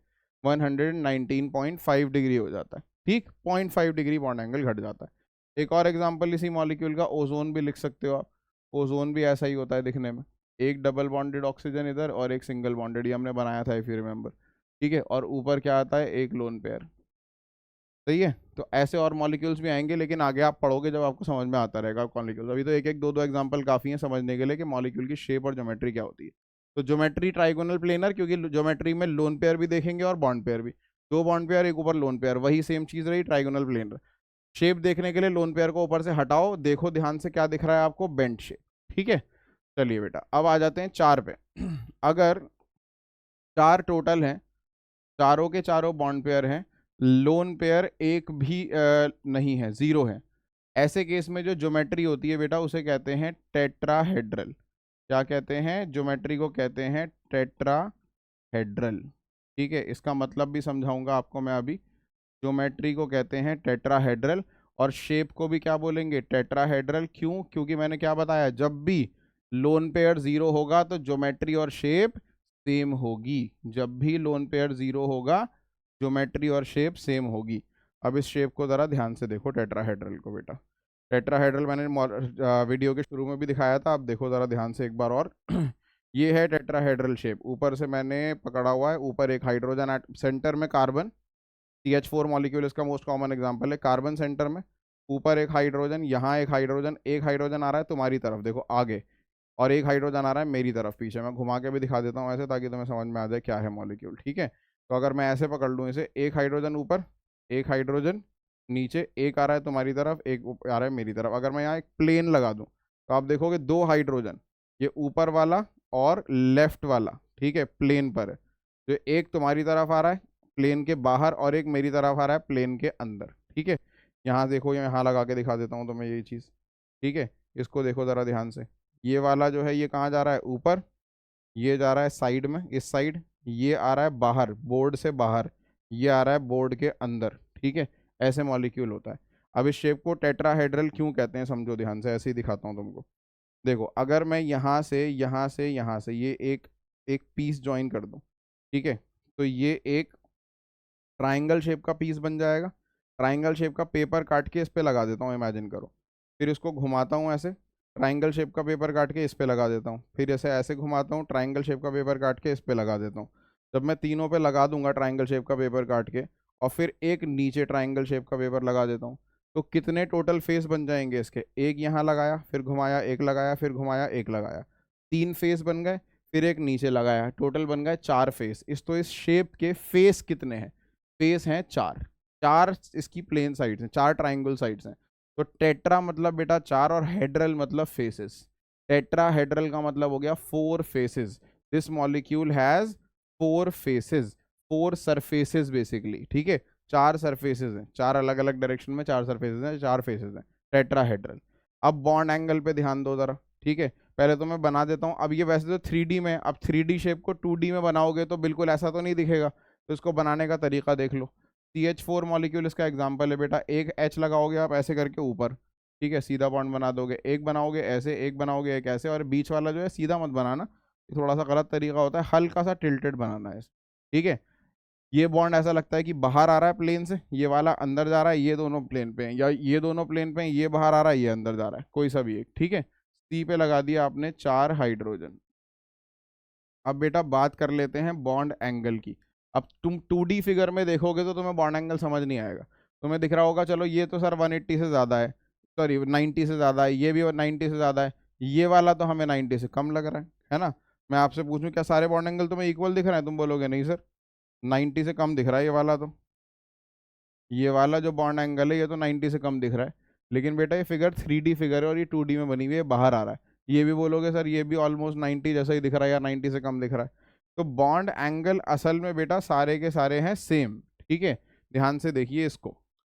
S1: 119.5 डिग्री हो जाता है। ठीक, 0.5 डिग्री बॉन्ड एंगल घट जाता है। एक और एग्जांपल इसी मॉलिक्यूल का, ओजोन भी लिख सकते हो आप। ओजोन भी ऐसा ही होता है दिखने में, एक डबल बॉन्डेड ऑक्सीजन इधर और एक सिंगल बॉन्डेड, ये हमने बनाया था इफ यू रिमेंबर। ठीक है, और ऊपर क्या आता है, एक लोन पेयर। सही है, तो ऐसे और मॉलिक्यूल्स भी आएंगे, लेकिन आगे आप पढ़ोगे जब आपको समझ में आता रहेगा मॉलिक्यूल्स। अभी तो एक एक दो दो एग्जांपल काफ़ी हैं समझने के लिए कि मॉलिक्यूल की शेप और ज्योमेट्री क्या होती है। तो ज्योमेट्री ट्राइगोनल प्लेनर, क्योंकि ज्योमेट्री में लोन पेयर भी देखेंगे और बॉन्ड पेयर भी, दो बॉन्ड पेयर एक ऊपर लोन पेयर, वही सेम चीज़ रही ट्राइगोनल प्लेनर। शेप देखने के लिए लोन पेयर को ऊपर से हटाओ, देखो ध्यान से क्या दिख रहा है आपको, बेंट शेप। ठीक है, चलिए बेटा अब आ जाते हैं 4 पे। अगर 4 टोटल हैं, चारों के चारों बॉन्ड पेयर हैं, लोन पेयर एक भी नहीं है, जीरो है, ऐसे केस में जो ज्योमेट्री होती है बेटा उसे कहते हैं टेट्राहेड्रल। क्या कहते हैं? ज्योमेट्री को कहते हैं टेट्राहेड्रल। ठीक है, इसका मतलब भी समझाऊंगा आपको मैं अभी। ज्योमेट्री को कहते हैं टेट्राहेड्रल, और शेप को भी क्या बोलेंगे, टेट्राहेड्रल। क्यों? क्योंकि मैंने क्या बताया, जब भी लोन पेयर जीरो होगा तो ज्योमेट्री और शेप सेम होगी। जब भी लोन पेयर जीरो होगा ज्योमेट्री और शेप सेम होगी। अब इस शेप को ज़रा ध्यान से देखो, टेट्राहेड्रल को बेटा। टेट्राहेड्रल मैंने वीडियो के शुरू में भी दिखाया था, अब देखो ज़रा ध्यान से एक बार और। ये है टेट्राहेड्रल शेप। ऊपर से मैंने पकड़ा हुआ है, ऊपर एक हाइड्रोजन, सेंटर में कार्बन, CH4 मॉलिक्यूल इसका मोस्ट कॉमन एग्जांपल है, कार्बन सेंटर में, ऊपर एक हाइड्रोजन, यहाँ एक हाइड्रोजन, एक हाइड्रोजन आ रहा है तुम्हारी तरफ देखो आगे, और एक हाइड्रोजन आ रहा है मेरी तरफ पीछे। मैं घुमा के भी दिखा देता हूँ ऐसे, ताकि तुम्हें समझ में आ जाए क्या है मॉलिक्यूल। ठीक है, तो अगर मैं ऐसे पकड़ लूँ इसे, एक हाइड्रोजन ऊपर, एक हाइड्रोजन नीचे, एक आ रहा है तुम्हारी तरफ, एक आ रहा है मेरी तरफ। अगर मैं यहाँ एक प्लेन लगा दूँ तो आप देखोगे दो हाइड्रोजन, ये ऊपर वाला और लेफ्ट वाला, ठीक है, प्लेन पर है। जो एक तुम्हारी तरफ आ रहा है प्लेन के बाहर, और एक मेरी तरफ आ रहा है प्लेन के अंदर। ठीक है, यहाँ देखो, यहाँ लगा के दिखा देता हूँ तुम्हें यही चीज़। ठीक है, इसको देखो ज़रा ध्यान से, ये वाला जो है ये कहाँ जा रहा है, ऊपर, ये जा रहा है साइड में, इस साइड, ये आ रहा है बाहर, बोर्ड से बाहर, ये आ रहा है बोर्ड के अंदर। ठीक है, ऐसे मॉलिक्यूल होता है। अब इस शेप को टेट्राहेड्रल क्यों कहते हैं समझो ध्यान से, ऐसे ही दिखाता हूँ तुमको। देखो, अगर मैं यहाँ से यहाँ से यहाँ से ये एक एक पीस ज्वाइन कर दूँ, ठीक है, तो ये एक ट्राइंगल शेप का पीस बन जाएगा। ट्राइंगल शेप का पेपर काट के इस पे लगा देता हूँ, इमेजिन करो। फिर इसको घुमाता हूँ ऐसे, ट्राइंगल शेप का पेपर काट के इस पे लगा देता हूँ। फिर ऐसे ऐसे घुमाता हूँ, ट्राइंगल शेप का पेपर काट के इस पे लगा देता हूँ। जब मैं तीनों पे लगा दूंगा ट्राइंगल शेप का पेपर काट के, और फिर एक नीचे ट्राइंगल शेप का पेपर लगा देता हूँ, तो कितने टोटल फेस बन जाएंगे इसके? एक यहाँ लगाया, फिर घुमाया, एक लगाया, फिर घुमाया, एक लगाया, 3 फेस बन गए। फिर एक नीचे लगाया, टोटल बन गए 4 फेस। तो इस शेप के फेस कितने हैं? फेस हैं 4, 4 इसकी प्लेन साइड्स हैं, 4 ट्राइंगल साइड्स हैं। तो टेट्रा मतलब बेटा 4, और हेड्रल मतलब फेसेस। टेट्रा हेड्रल का मतलब हो गया 4 faces. This molecule has 4 faces, 4 surfaces basically. ठीक है, 4 सरफेसेस हैं, 4 अलग अलग डायरेक्शन में 4 सरफेसेस हैं, 4 फेसेस हैं, टेट्रा हेड्रल। अब बॉन्ड एंगल पे ध्यान दो जरा। ठीक है, पहले तो मैं बना देता हूँ। अब ये वैसे तो 3D में, अब 3D शेप को 2D में बनाओगे तो बिल्कुल ऐसा तो नहीं दिखेगा, तो इसको बनाने का तरीका देख लो। CH4 मॉलिक्यूल इसका एग्जाम्पल है बेटा। एक H लगाओगे आप ऐसे करके ऊपर, ठीक है, सीधा बॉन्ड बना दोगे। एक बनाओगे ऐसे, एक बनाओगे एक ऐसे, और बीच वाला जो है सीधा मत बनाना, ये थोड़ा सा गलत तरीका होता है, हल्का सा टिल्टेड बनाना है। ठीक है, ये बॉन्ड ऐसा लगता है कि बाहर आ रहा है प्लेन से, ये वाला अंदर जा रहा है, ये दोनों प्लेन पे हैं, या ये दोनों प्लेन पे हैं, ये बाहर आ रहा है, ये अंदर जा रहा है, कोई सा भी एक। ठीक है, C पे लगा दिया आपने 4 हाइड्रोजन। अब बेटा बात कर लेते हैं बॉन्ड एंगल की। अब तुम 2D फिगर में देखोगे तो तुम्हें बॉन्ड एंगल समझ नहीं आएगा। तुम्हें दिख रहा होगा चलो ये तो सर 180 से ज़्यादा है, सॉरी 90 से ज़्यादा है, ये भी 90 से ज़्यादा है, ये वाला तो हमें 90 से कम लग रहा है ना। मैं आपसे पूछूं क्या सारे बॉन्ड एंगल तुम्हें इक्वल दिख रहे हैं? तुम बोलोगे नहीं सर, 90 से कम दिख रहा है ये वाला। तो ये वाला जो बॉन्ड एंगल है ये तो 90 से कम दिख रहा है, लेकिन बेटा ये फिगर 3D फिगर है और ये 2D में बनी हुई है, बाहर आ रहा है। ये भी बोलोगे सर ये भी ऑलमोस्ट 90 जैसा ही दिख रहा है या 90 से कम दिख रहा है। तो बॉन्ड एंगल असल में बेटा सारे के सारे हैं सेम। ठीक है, ध्यान से देखिए इसको,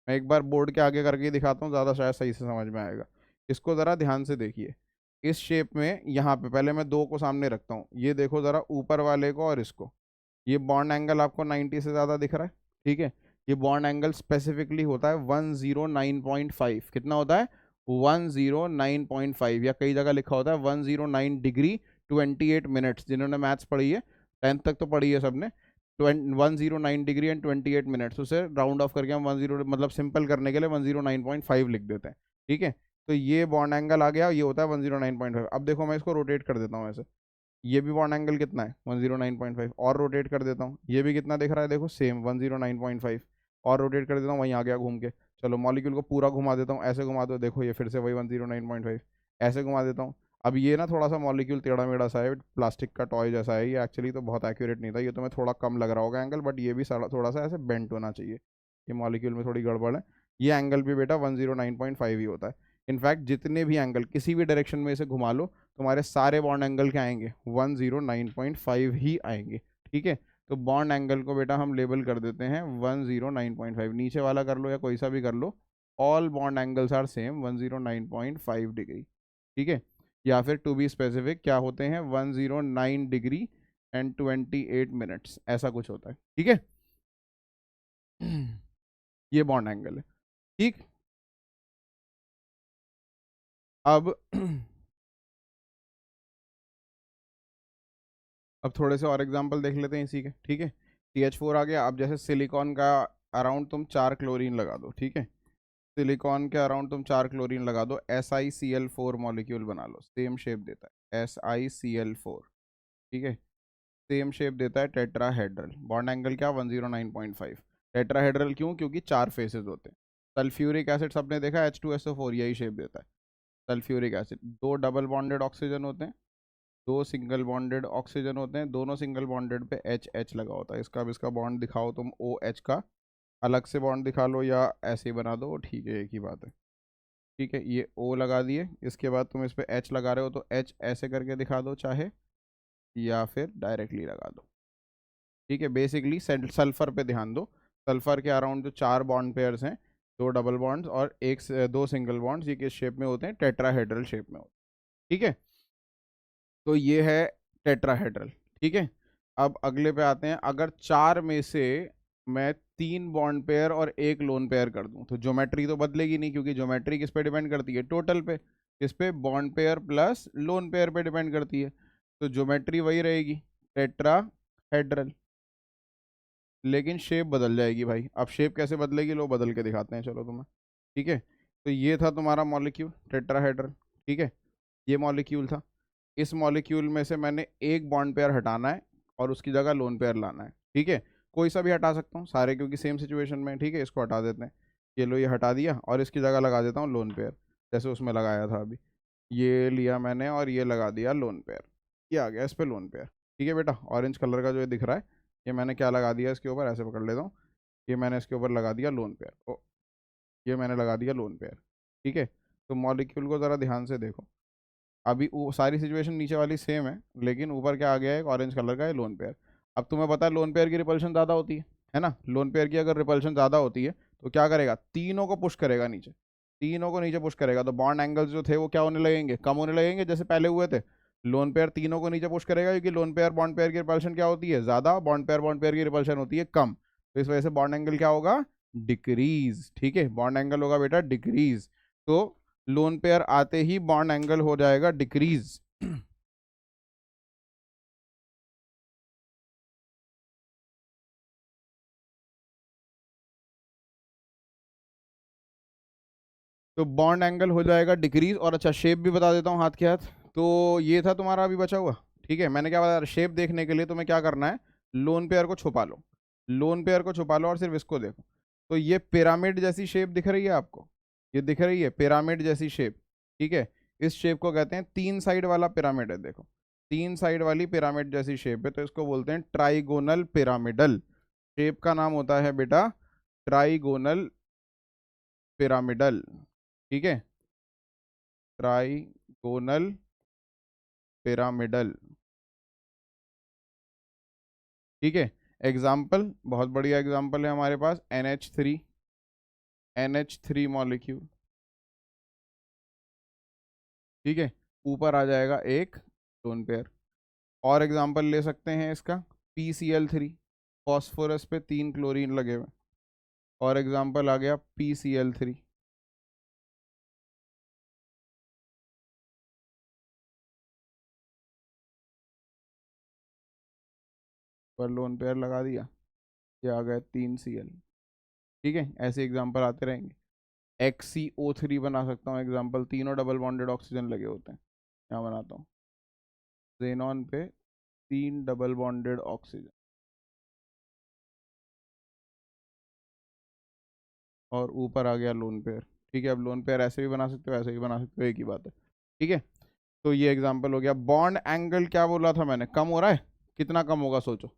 S1: मैं एक बार बोर्ड के आगे करके दिखाता हूँ, ज़्यादा शायद सही से समझ में आएगा। इसको ज़रा ध्यान से देखिए, इस शेप में यहाँ पे पहले मैं 2 को सामने रखता हूँ, ये देखो ज़रा ऊपर वाले को और इसको, ये बॉन्ड एंगल आपको 90 से ज़्यादा दिख रहा है, ठीक है। ये बॉन्ड एंगल स्पेसिफिकली होता है 109.5, कितना होता है 109.5, या कई जगह लिखा होता है 109 डिग्री 28 मिनट्स। जिन्होंने मैथ्स पढ़ी है 10th तक तो पढ़ी है सबने, 109 डिग्री एंड 28 मिनट्स, उसे राउंड ऑफ करके हम 10 मतलब सिंपल करने के लिए 109.5 लिख देते हैं, ठीक है। तो ये बॉन्ड एंगल आ गया, ये होता है 109.5। अब देखो मैं इसको रोटेट कर देता हूँ ऐसे, ये भी बॉन्ड एंगल कितना है 109.5, और रोटेट कर देता हूँ, ये भी कितना दिख रहा है देखो सेम 109.5, और रोटेट कर देता हूँ, वहीं आ गया घूम के। चलो मॉलिक्यूल को पूरा घुमा देता हूँ, ऐसे घुमा दो, देखो ये फिर से वही 109.5, ऐसे घुमा देता हूँ। अब ये ना थोड़ा सा मॉलिक्यूल टेढ़ा मेढ़ा सा है, प्लास्टिक का टॉय जैसा है ये, एक्चुअली तो बहुत एक्यूरेट नहीं था, ये तुम्हें थोड़ा कम लग रहा होगा एंगल, बट ये भी थोड़ा सा ऐसे बेंट होना चाहिए, ये मॉलिक्यूल में थोड़ी गड़बड़ है। ये एंगल भी बेटा 109.5 ही होता है। इनफैक्ट जितने भी एंगल किसी भी डायरेक्शन में इसे घुमा लो, तुम्हारे सारे बॉन्ड एंगल क्या आएंगे 109.5 ही आएंगे, ठीक है। तो बॉन्ड एंगल को बेटा हम लेबल कर देते हैं 109.5, नीचे वाला कर लो या कोई सा भी कर लो, all bond angles are same 109.5 degree, ठीक है। या फिर टू बी स्पेसिफिक क्या होते हैं 109 डिग्री एंड 28 मिनट्स, ऐसा कुछ होता है, ठीक है। ये बॉन्ड एंगल है, ठीक। अब अब थोड़े से और एग्जांपल देख लेते हैं इसी के, ठीक है। CH4 आ गया। अब जैसे सिलिकॉन का अराउंड तुम 4 क्लोरीन लगा दो, ठीक है। सिलिकॉन के अराउंड तुम 4 क्लोरीन लगा दो, SiCl4 मॉलिक्यूल बना लो, सेम शेप देता है SiCl4, ठीक है। सेम शेप देता है टेट्राहेड्रल, बॉन्ड एंगल क्या 109.5। टेट्राहेड्रल क्यों, क्योंकि 4 फेसेस होते हैं। सल्फ्यूरिक एसिड सबने देखा H2SO4 यही शेप देता है। Sulphuric acid, 2 double bonded oxygen होते हैं, 2 सिंगल बॉन्डेड ऑक्सीजन होते हैं, दोनों सिंगल बॉन्डेड पे H लगा होता है। इसका अब इसका बॉन्ड दिखाओ तुम, OH का अलग से बॉन्ड दिखा लो या ऐसे ही बना दो, ठीक है एक ही बात है, ठीक है। ये O लगा दिए, इसके बाद तुम इस पे H लगा रहे हो तो H ऐसे करके दिखा दो चाहे, या फिर डायरेक्टली लगा दो, ठीक है। बेसिकली सल्फर पे ध्यान दो, सल्फर के अराउंड जो 4 बॉन्ड पेयर्स हैं, 2 डबल बॉन्ड्स और 2 सिंगल बॉन्ड्स, ये किस शेप में होते हैं टेट्राहेड्रल शेप में होते हैं, ठीक है। तो ये है टेट्राहेड्रल, ठीक है। अब अगले पे आते हैं, अगर 4 में से मैं 3 बॉन्ड पेयर और 1 लोन पेयर कर दूं तो ज्योमेट्री तो बदलेगी नहीं, क्योंकि ज्योमेट्री किस पे डिपेंड करती है टोटल पे, किस पे bond pair plus lone pair पे डिपेंड करती है। तो ज्योमेट्री वही रहेगी टेट्राहेड्रल, लेकिन शेप बदल जाएगी भाई। अब शेप कैसे बदलेगी, लो बदल के दिखाते हैं चलो तुम्हें, ठीक है। तो ये था तुम्हारा मॉलिक्यूल टेट्राहेड्रल, ठीक है। ये मॉलिक्यूल था, इस मॉलिक्यूल में से मैंने एक बॉन्ड पेयर हटाना है और उसकी जगह लोन पेयर लाना है, ठीक है। कोई सा भी हटा सकता हूँ सारे, क्योंकि सेम सिचुएशन में, ठीक है। इसको हटा देते हैं, ये लो ये हटा दिया, और इसकी जगह लगा देता हूँ लोन पेयर, जैसे उसमें लगाया था अभी। ये लिया मैंने और ये लगा दिया लोन पेयर, ये आ गया इस पे लोन पेयर, ठीक है बेटा। ऑरेंज कलर का जो ये दिख रहा है, ये मैंने क्या लगा दिया इसके ऊपर, ऐसे पकड़ लेता हूँ, ये मैंने इसके ऊपर लगा दिया लोन पेयर, ओ ये मैंने लगा दिया लोन पेयर, ठीक है। तो मॉलिक्यूल को ज़रा ध्यान से देखो, अभी वो सारी सिचुएशन नीचे वाली सेम है, लेकिन ऊपर क्या आ गया है एक ऑरेंज कलर का है लोन पेयर। अब तुम्हें पता है लोन पेयर की रिपल्शन ज़्यादा होती है ना। लोन पेयर की अगर रिपल्शन ज़्यादा होती है तो क्या करेगा, तीनों को पुश करेगा नीचे, तीनों को नीचे पुश करेगा, तो बॉन्ड एंगल्स जो थे वो क्या होने लगेंगे, कम होने लगेंगे जैसे पहले हुए थे। लोन पेयर तीनों को नीचे पुश करेगा, क्योंकि लोन पेयर बॉन्ड पेयर की रिपल्शन क्या होती है ज़्यादा, बॉन्ड पेयर की रिपल्शन होती है कम, तो इस वजह से बॉन्ड एंगल क्या होगा, डिक्रीज, ठीक है। बॉन्ड एंगल होगा बेटा डिक्रीज, तो लोन पेयर आते ही बॉन्ड एंगल हो जाएगा डिक्रीज। तो बॉन्ड एंगल हो जाएगा डिक्रीज, और अच्छा शेप भी बता देता हूँ हाथ के हाथ। तो ये था तुम्हारा अभी बचा हुआ, ठीक है। मैंने क्या बताया, शेप देखने के लिए तुम्हें क्या करना है, लोन पेयर को छुपा लो, लोन पेयर को छुपा लो और सिर्फ इसको देखो। तो ये पिरामिड जैसी शेप दिख रही है आपको, ये दिख रही है पिरामिड जैसी शेप, ठीक है। इस शेप को कहते हैं 3 साइड वाला पिरामिड है, देखो 3 साइड वाली पिरामिड जैसी शेप है, तो इसको बोलते हैं ट्राइगोनल पिरामिडल। शेप का नाम होता है बेटा ट्राइगोनल पिरामिडल, ठीक है। ट्राइगोनल पिरामिडल, ठीक है। एग्जाम्पल, बहुत बढ़िया एग्जाम्पल है हमारे पास NH3 मॉलिक्यूल, ठीक है। ऊपर आ जाएगा एक लोन पेयर। और एग्जाम्पल ले सकते हैं इसका, PCl3, फॉस्फोरस पे 3 क्लोरीन लगे हुए, और एग्जांपल आ गया PCl3। पर लोन पेयर लगा दिया, ये आ गया 3Cl। ठीक है, ऐसे एग्जांपल आते रहेंगे। XCO3 बना सकता हूँ एग्जांपल, तीनों डबल बॉन्डेड ऑक्सीजन लगे होते हैं। यहाँ बनाता हूँ, जेनॉन पे 3 डबल बॉन्डेड ऑक्सीजन, और ऊपर आ गया लोन पेयर। ठीक है, अब लोन पेयर ऐसे भी बना सकते हो, ऐसे भी बना सकते हो, एक ही बात है। ठीक है, तो ये एग्जांपल हो गया। बॉन्ड एंगल क्या बोला था मैंने, कम हो रहा है, कितना कम होगा सोचो।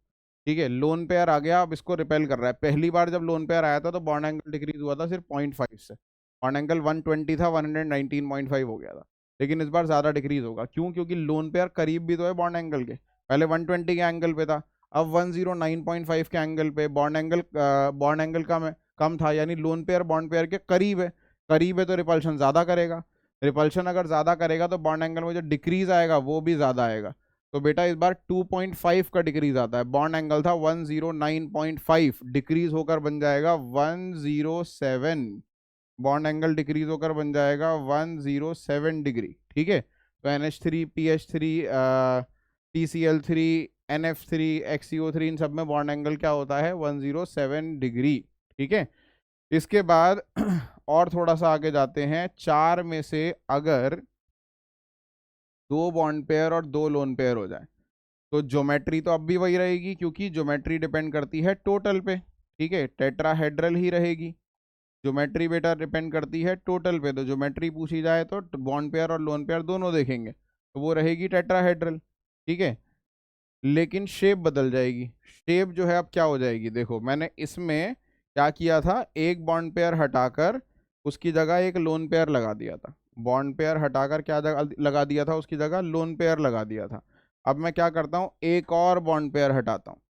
S1: ठीक है, लोन पेयर आ गया, अब इसको रिपेल कर रहा है। पहली बार जब लोन पेयर आया था तो बॉन्ड एंगल डिक्रीज हुआ था सिर्फ 0.5 से, बॉन्ड एंगल 120 था, 119.5 हो गया था। लेकिन इस बार ज्यादा डिक्रीज होगा, क्यों? क्योंकि लोन पेयर करीब भी तो है बॉन्ड एंगल के, पहले 120 के एंगल पे था, अब 109.5 के एंगल पे। बॉन्ड एंगल कम था, यानी लोन पेयर बॉन्ड पेयर के करीब है। करीब है तो रिपल्शन ज्यादा करेगा, रिपल्शन अगर ज्यादा करेगा तो बॉन्ड एंगल में जो डिक्रीज आएगा वो भी ज्यादा आएगा। तो बेटा इस बार 2.5 का डिक्रीज आता है। बॉन्ड एंगल था 109.5, डिक्रीज होकर बन जाएगा 107। बॉन्ड एंगल डिक्रीज होकर बन जाएगा 107 डिग्री। ठीक है, तो NH3, PH3, PCl3, NF3, XCO3, इन सब में बॉन्ड एंगल क्या होता है, 107 डिग्री। ठीक है, इसके बाद और थोड़ा सा आगे जाते हैं। चार में से अगर 2 बॉन्ड पेयर और 2 लोन पेयर हो जाए तो ज्योमेट्री तो अब भी वही रहेगी, क्योंकि ज्योमेट्री डिपेंड करती है टोटल पे। ठीक है, टेट्राहेड्रल ही रहेगी। ज्योमेट्री बेटा डिपेंड करती है टोटल पे, तो ज्योमेट्री पूछी जाए तो बॉन्ड पेयर और लोन पेयर दोनों देखेंगे, तो वो रहेगी टेट्राहेड्रल। ठीक है, लेकिन शेप बदल जाएगी। शेप जो है अब क्या हो जाएगी, देखो मैंने इसमें क्या किया था, एक बॉन्ड पेयर हटाकर उसकी जगह एक लोन पेयर लगा दिया था। बॉन्ड पेयर हटाकर क्या जगह लगा दिया था, उसकी जगह लोन पेयर लगा दिया था। अब मैं क्या करता हूँ, एक और बॉन्ड पेयर हटाता हूँ,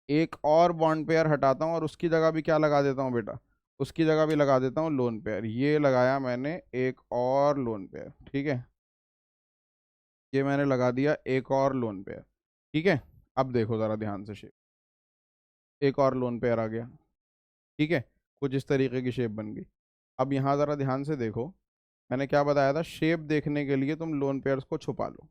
S1: एक और बॉन्ड पेयर हटाता हूँ, और उसकी जगह भी क्या लगा देता हूँ बेटा, उसकी जगह भी लगा देता हूँ लोन पेयर। ये लगाया मैंने एक और लोन पेयर। ठीक है, ये मैंने लगा दिया एक और लोन पेयर। ठीक है, अब देखो ज़रा ध्यान से शेप, एक और लोन पेयर आ गया। ठीक है, कुछ इस तरीके की शेप बन गई। अब यहाँ ज़रा ध्यान से देखो, मैंने क्या बताया था, शेप देखने के लिए तुम लोन पेयर्स को छुपा लो।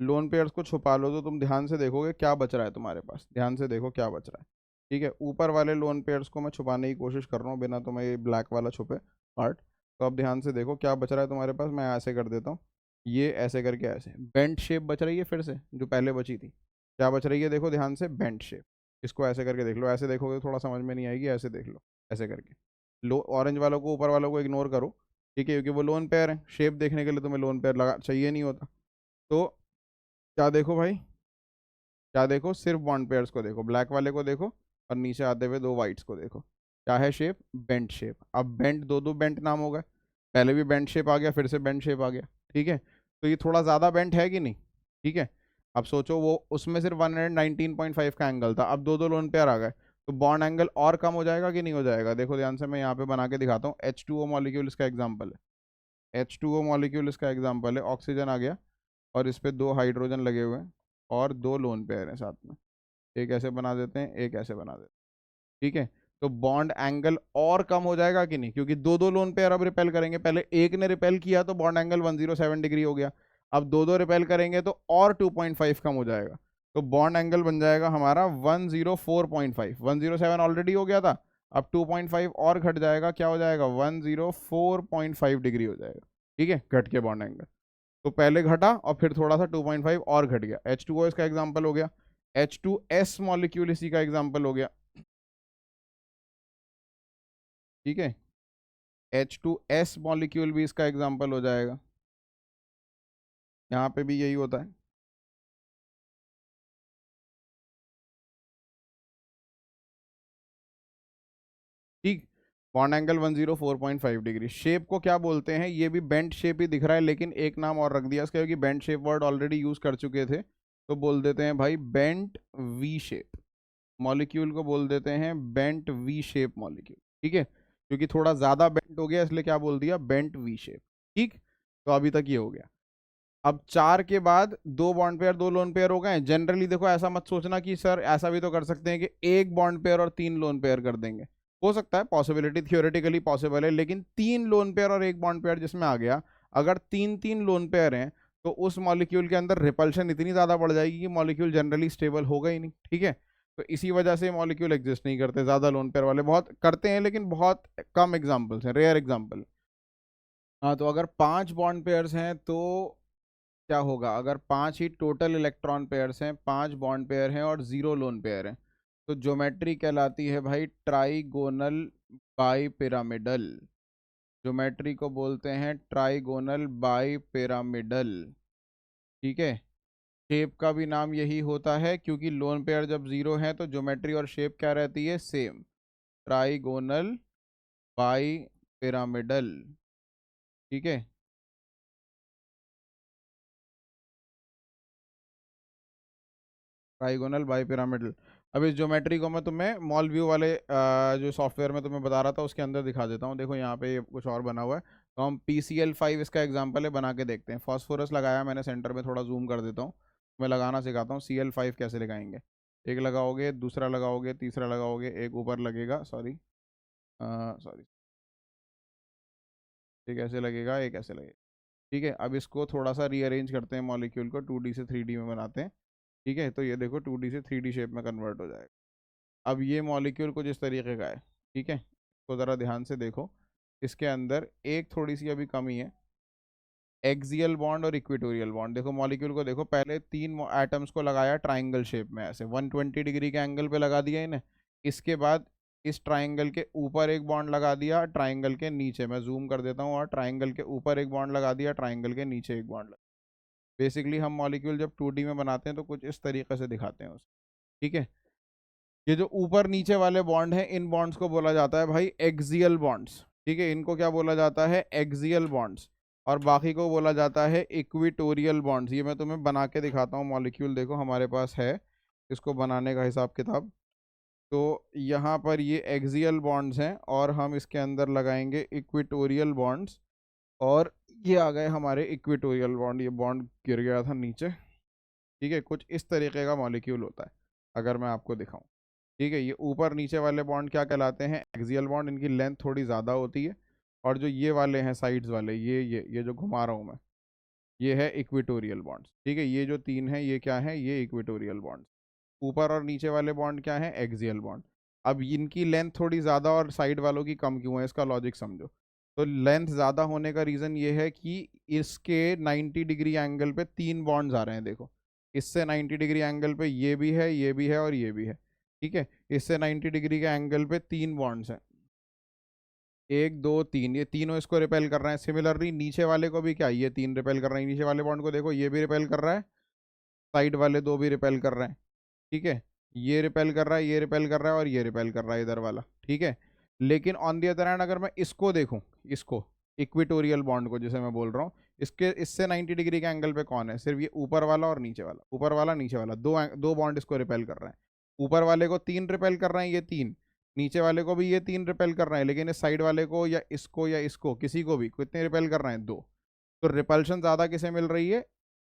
S1: लोन पेयर्स को छुपा लो तो तुम ध्यान से देखोगे क्या बच रहा है तुम्हारे पास, ध्यान से देखो क्या बच रहा है। ठीक है, ऊपर वाले लोन पेयर्स को मैं छुपाने की कोशिश कर रहा हूँ बिना तुम्हें ये ब्लैक वाला छुपे पार्ट। तो अब ध्यान से देखो क्या बच रहा है तुम्हारे पास, मैं ऐसे कर देता हूँ, ये ऐसे करके ऐसे बेंट शेप बच रही है, फिर से जो पहले बची थी क्या बच रही है, देखो ध्यान से, बेंट शेप। इसको ऐसे करके देख लो, ऐसे देखोगे तो थोड़ा समझ में नहीं आएगी, ऐसे देख लो, ऐसे करके। लो ऑरेंज वालों को, ऊपर वालों को इग्नोर करो। ठीक है, क्योंकि वो लोन पेयर है, शेप देखने के लिए तुम्हें लोन पेयर लगा चाहिए नहीं होता। तो क्या देखो भाई, क्या देखो, सिर्फ बॉन्ड पेयर्स को देखो, ब्लैक वाले को देखो, और नीचे आते हुए 2 वाइट्स को देखो, क्या है शेप, बेंट शेप। अब बेंट, दो बेंट नाम हो गए, पहले भी बेंट शेप आ गया, फिर से बेंट शेप आ गया। ठीक है, तो ये थोड़ा ज़्यादा बेंट है कि नहीं। ठीक है, अब सोचो, वो उसमें सिर्फ 119.5 का एंगल था, अब दो लोन पेयर आ गए, तो बॉन्ड एंगल और कम हो जाएगा कि नहीं हो जाएगा। देखो ध्यान से, मैं यहाँ पे बना के दिखाता हूँ। H2O मॉलिक्यूल इसका एग्जाम्पल है, H2O मॉलिक्यूल इसका एग्जाम्पल है। ऑक्सीजन आ गया, और इस पे 2 हाइड्रोजन लगे हुए हैं, और 2 लोन पेयर हैं साथ में। एक ऐसे बना देते हैं, एक ऐसे बना देते हैं। ठीक है, तो बॉन्ड एंगल और कम हो जाएगा कि नहीं, क्योंकि दो लोन पेयर अब रिपेल करेंगे। पहले एक ने रिपेल किया तो बॉन्ड एंगल 107 डिग्री हो गया, अब दो रिपेल करेंगे तो और 2.5 कम हो जाएगा, तो बॉन्ड एंगल बन जाएगा हमारा 104.5। 107 ऑलरेडी हो गया था, अब 2.5 और घट जाएगा, क्या हो जाएगा, 104.5 डिग्री हो जाएगा। ठीक है, घट के बॉन्ड एंगल, तो पहले घटा और फिर थोड़ा सा 2.5 और घट गया। H2O इसका एग्जाम्पल हो गया। H2S मॉलिक्यूल इसी का एग्जाम्पल हो गया। ठीक है, H2S मॉलिक्यूल भी इसका एग्जाम्पल हो जाएगा, यहाँ पे भी यही होता है। ठीक, बॉन्ड एंगल 104.5 डिग्री। शेप को क्या बोलते हैं, ये भी बेंट शेप ही दिख रहा है, लेकिन एक नाम और रख दिया इसका, क्योंकि bent shape word already use कर चुके थे, तो बोल देते हैं भाई बेंट वी शेप मॉलिक्यूल को, बोल देते हैं बेंट वी शेप मॉलिक्यूल। ठीक है, क्योंकि थोड़ा ज्यादा बेंट हो गया इसलिए क्या बोल दिया, बेंट वी शेप। ठीक, तो अभी तक ये हो गया। अब 4 के बाद 2 बॉन्ड पेयर 2 लोन पेयर हो गए। जनरली देखो ऐसा मत सोचना कि सर ऐसा भी तो कर सकते हैं कि एक बॉन्ड पेयर और 3 लोन पेयर कर देंगे। हो सकता है, पॉसिबिलिटी थियोरेटिकली पॉसिबल है, लेकिन 3 लोन पेयर और एक बॉन्ड पेयर जिसमें आ गया, अगर 3 3 लोन पेयर हैं तो उस मॉलिक्यूल के अंदर रिपल्शन इतनी ज़्यादा बढ़ जाएगी कि मॉलिक्यूल जनरली स्टेबल होगा ही नहीं। ठीक है, तो इसी वजह से मॉलिक्यूल एग्जिस्ट नहीं करते। ज़्यादा लोन पेयर वाले बहुत करते हैं लेकिन बहुत कम एग्जाम्पल्स हैं, रेयर एग्जाम्पल। हाँ, तो अगर 5 बॉन्ड पेयर्स हैं तो क्या होगा? अगर 5 ही टोटल इलेक्ट्रॉन पेयर्स हैं, 5 बॉन्ड पेयर हैं और 0 लोन पेयर हैं, तो ज्योमेट्री कहलाती है भाई ट्राइगोनल बाई पिरामिडल। ज्योमेट्री को बोलते हैं ट्राइगोनल बाई पिरामिडल। ठीक है, शेप का भी नाम यही होता है, क्योंकि लोन पेयर जब 0 है तो ज्योमेट्री और शेप क्या रहती है? सेम। Trigonal bi pyramidal. ठीक है, ट्राइगोनल बाई पिरामिडल। अब इस ज्योमेट्री को मैं तुम्हें मॉल व्यू वाले जो सॉफ्टवेयर में तुम्हें बता रहा था उसके अंदर दिखा देता हूँ। देखो यहाँ पे ये कुछ और बना हुआ है, तो हम PCl5 इसका एग्जांपल है, बना के देखते हैं। फॉस्फोरस लगाया मैंने सेंटर में, थोड़ा जूम कर देता हूँ, मैं लगाना सिखाता हूँ। Cl5 कैसे लगाएंगे? एक लगाओगे, दूसरा लगाओगे, तीसरा लगाओगे, एक ऊपर लगेगा, सॉरी सॉरी, एक ऐसे लगेगा, एक ऐसे लगेगा। ठीक है, अब इसको थोड़ा सा रीअरेंज करते हैं, मॉलिक्यूल को 2D से 3D में बनाते हैं। ठीक है, तो ये देखो 2D से 3D शेप में कन्वर्ट हो जाएगा। अब ये मॉलिक्यूल कुछ इस तरीके का है। ठीक है, तो ज़रा ध्यान से देखो, इसके अंदर एक थोड़ी सी अभी कमी है, एक्सियल बॉन्ड और इक्वेटोरियल बॉन्ड। देखो मॉलिक्यूल को देखो, पहले 3 एटम्स को लगाया ट्राइंगल शेप में, ऐसे 120 डिग्री के एंगल पे लगा दिया इन्हें। इसके बाद इस ट्राइंगल के ऊपर एक बॉन्ड लगा दिया, ट्राइंगल के नीचे, मैं जूम कर देता हूँ, और ट्राइंगल के ऊपर एक बॉन्ड लगा दिया, ट्राइंगल के नीचे एक बॉन्ड लगा। बेसिकली हम मॉलिक्यूल जब 2D में बनाते हैं तो कुछ इस तरीके से दिखाते हैं उसे। ठीक है, ये जो ऊपर नीचे वाले बॉन्ड हैं, इन बॉन्ड्स को बोला जाता है भाई एक्सियल बॉन्ड्स। ठीक है, इनको क्या बोला जाता है? Axial bonds. और बाकी को बोला जाता है इक्विटोरियल बॉन्ड्स। ये मैं तुम्हें बना के दिखाता हूँ, मॉलिक्यूल देखो हमारे पास है, इसको बनाने का हिसाब किताब। तो यहाँ पर ये एक्सियल बॉन्ड्स हैं और हम इसके अंदर लगाएंगे इक्विटोरियल बॉन्ड्स, और ये आ गए हमारे इक्विटोरियल बॉन्ड। ये बॉन्ड गिर गया था नीचे। ठीक है, कुछ इस तरीके का मॉलिक्यूल होता है अगर मैं आपको दिखाऊं। ठीक है, ये ऊपर नीचे वाले बॉन्ड क्या कहलाते हैं? Axial bond. इनकी लेंथ थोड़ी ज़्यादा होती है। और जो ये वाले हैं साइड्स वाले, ये जो घुमा रहा हूँ मैं, ये है इक्विटोरियल बॉन्ड्स। ठीक है, ये जो 3 हैं ये क्या है? ये इक्विटोरियल बॉन्ड्स। ऊपर और नीचे वाले बॉन्ड क्या है? Axial bond. अब इनकी लेंथ थोड़ी ज़्यादा और साइड वालों की कम क्यों है, इसका लॉजिक समझो। तो लेंथ ज़्यादा होने का रीज़न ये है कि इसके 90 डिग्री एंगल पे 3 बॉन्ड्स आ रहे हैं, देखो। इससे 90 डिग्री एंगल पे ये भी है, ये भी है और ये भी है। ठीक है, इससे 90 डिग्री के एंगल पे 3 बॉन्ड्स हैं, 1 2 3, ये तीनों इसको रिपेल कर रहे हैं। सिमिलरली नीचे वाले को भी क्या, ये 3 रिपेल कर रहे हैं। नीचे वाले बॉन्ड को देखो, ये भी रिपेल कर रहा है, साइड वाले 2 भी रिपेल कर रहे हैं। ठीक है, ये रिपेल कर रहा है, ये रिपेल कर रहा है और ये रिपेल कर रहा है इधर वाला। ठीक है, लेकिन ऑन दी अदर हैंड अगर मैं इसको देखूं, इसको इक्विटोरियल बॉन्ड को जिसे मैं बोल रहा हूँ, इसके इससे 90 डिग्री के एंगल पे कौन है? सिर्फ ये ऊपर वाला और नीचे वाला। ऊपर वाला नीचे वाला, दो बॉन्ड इसको रिपेल कर रहे हैं। ऊपर वाले को 3 रिपेल कर रहे हैं, ये 3। नीचे वाले को भी ये 3 रिपेल कर रहे हैं, लेकिन इस साइड वाले को या इसको किसी को भी कितने रिपेल कर रहे हैं? 2। तो रिपल्शन ज़्यादा किसे मिल रही है?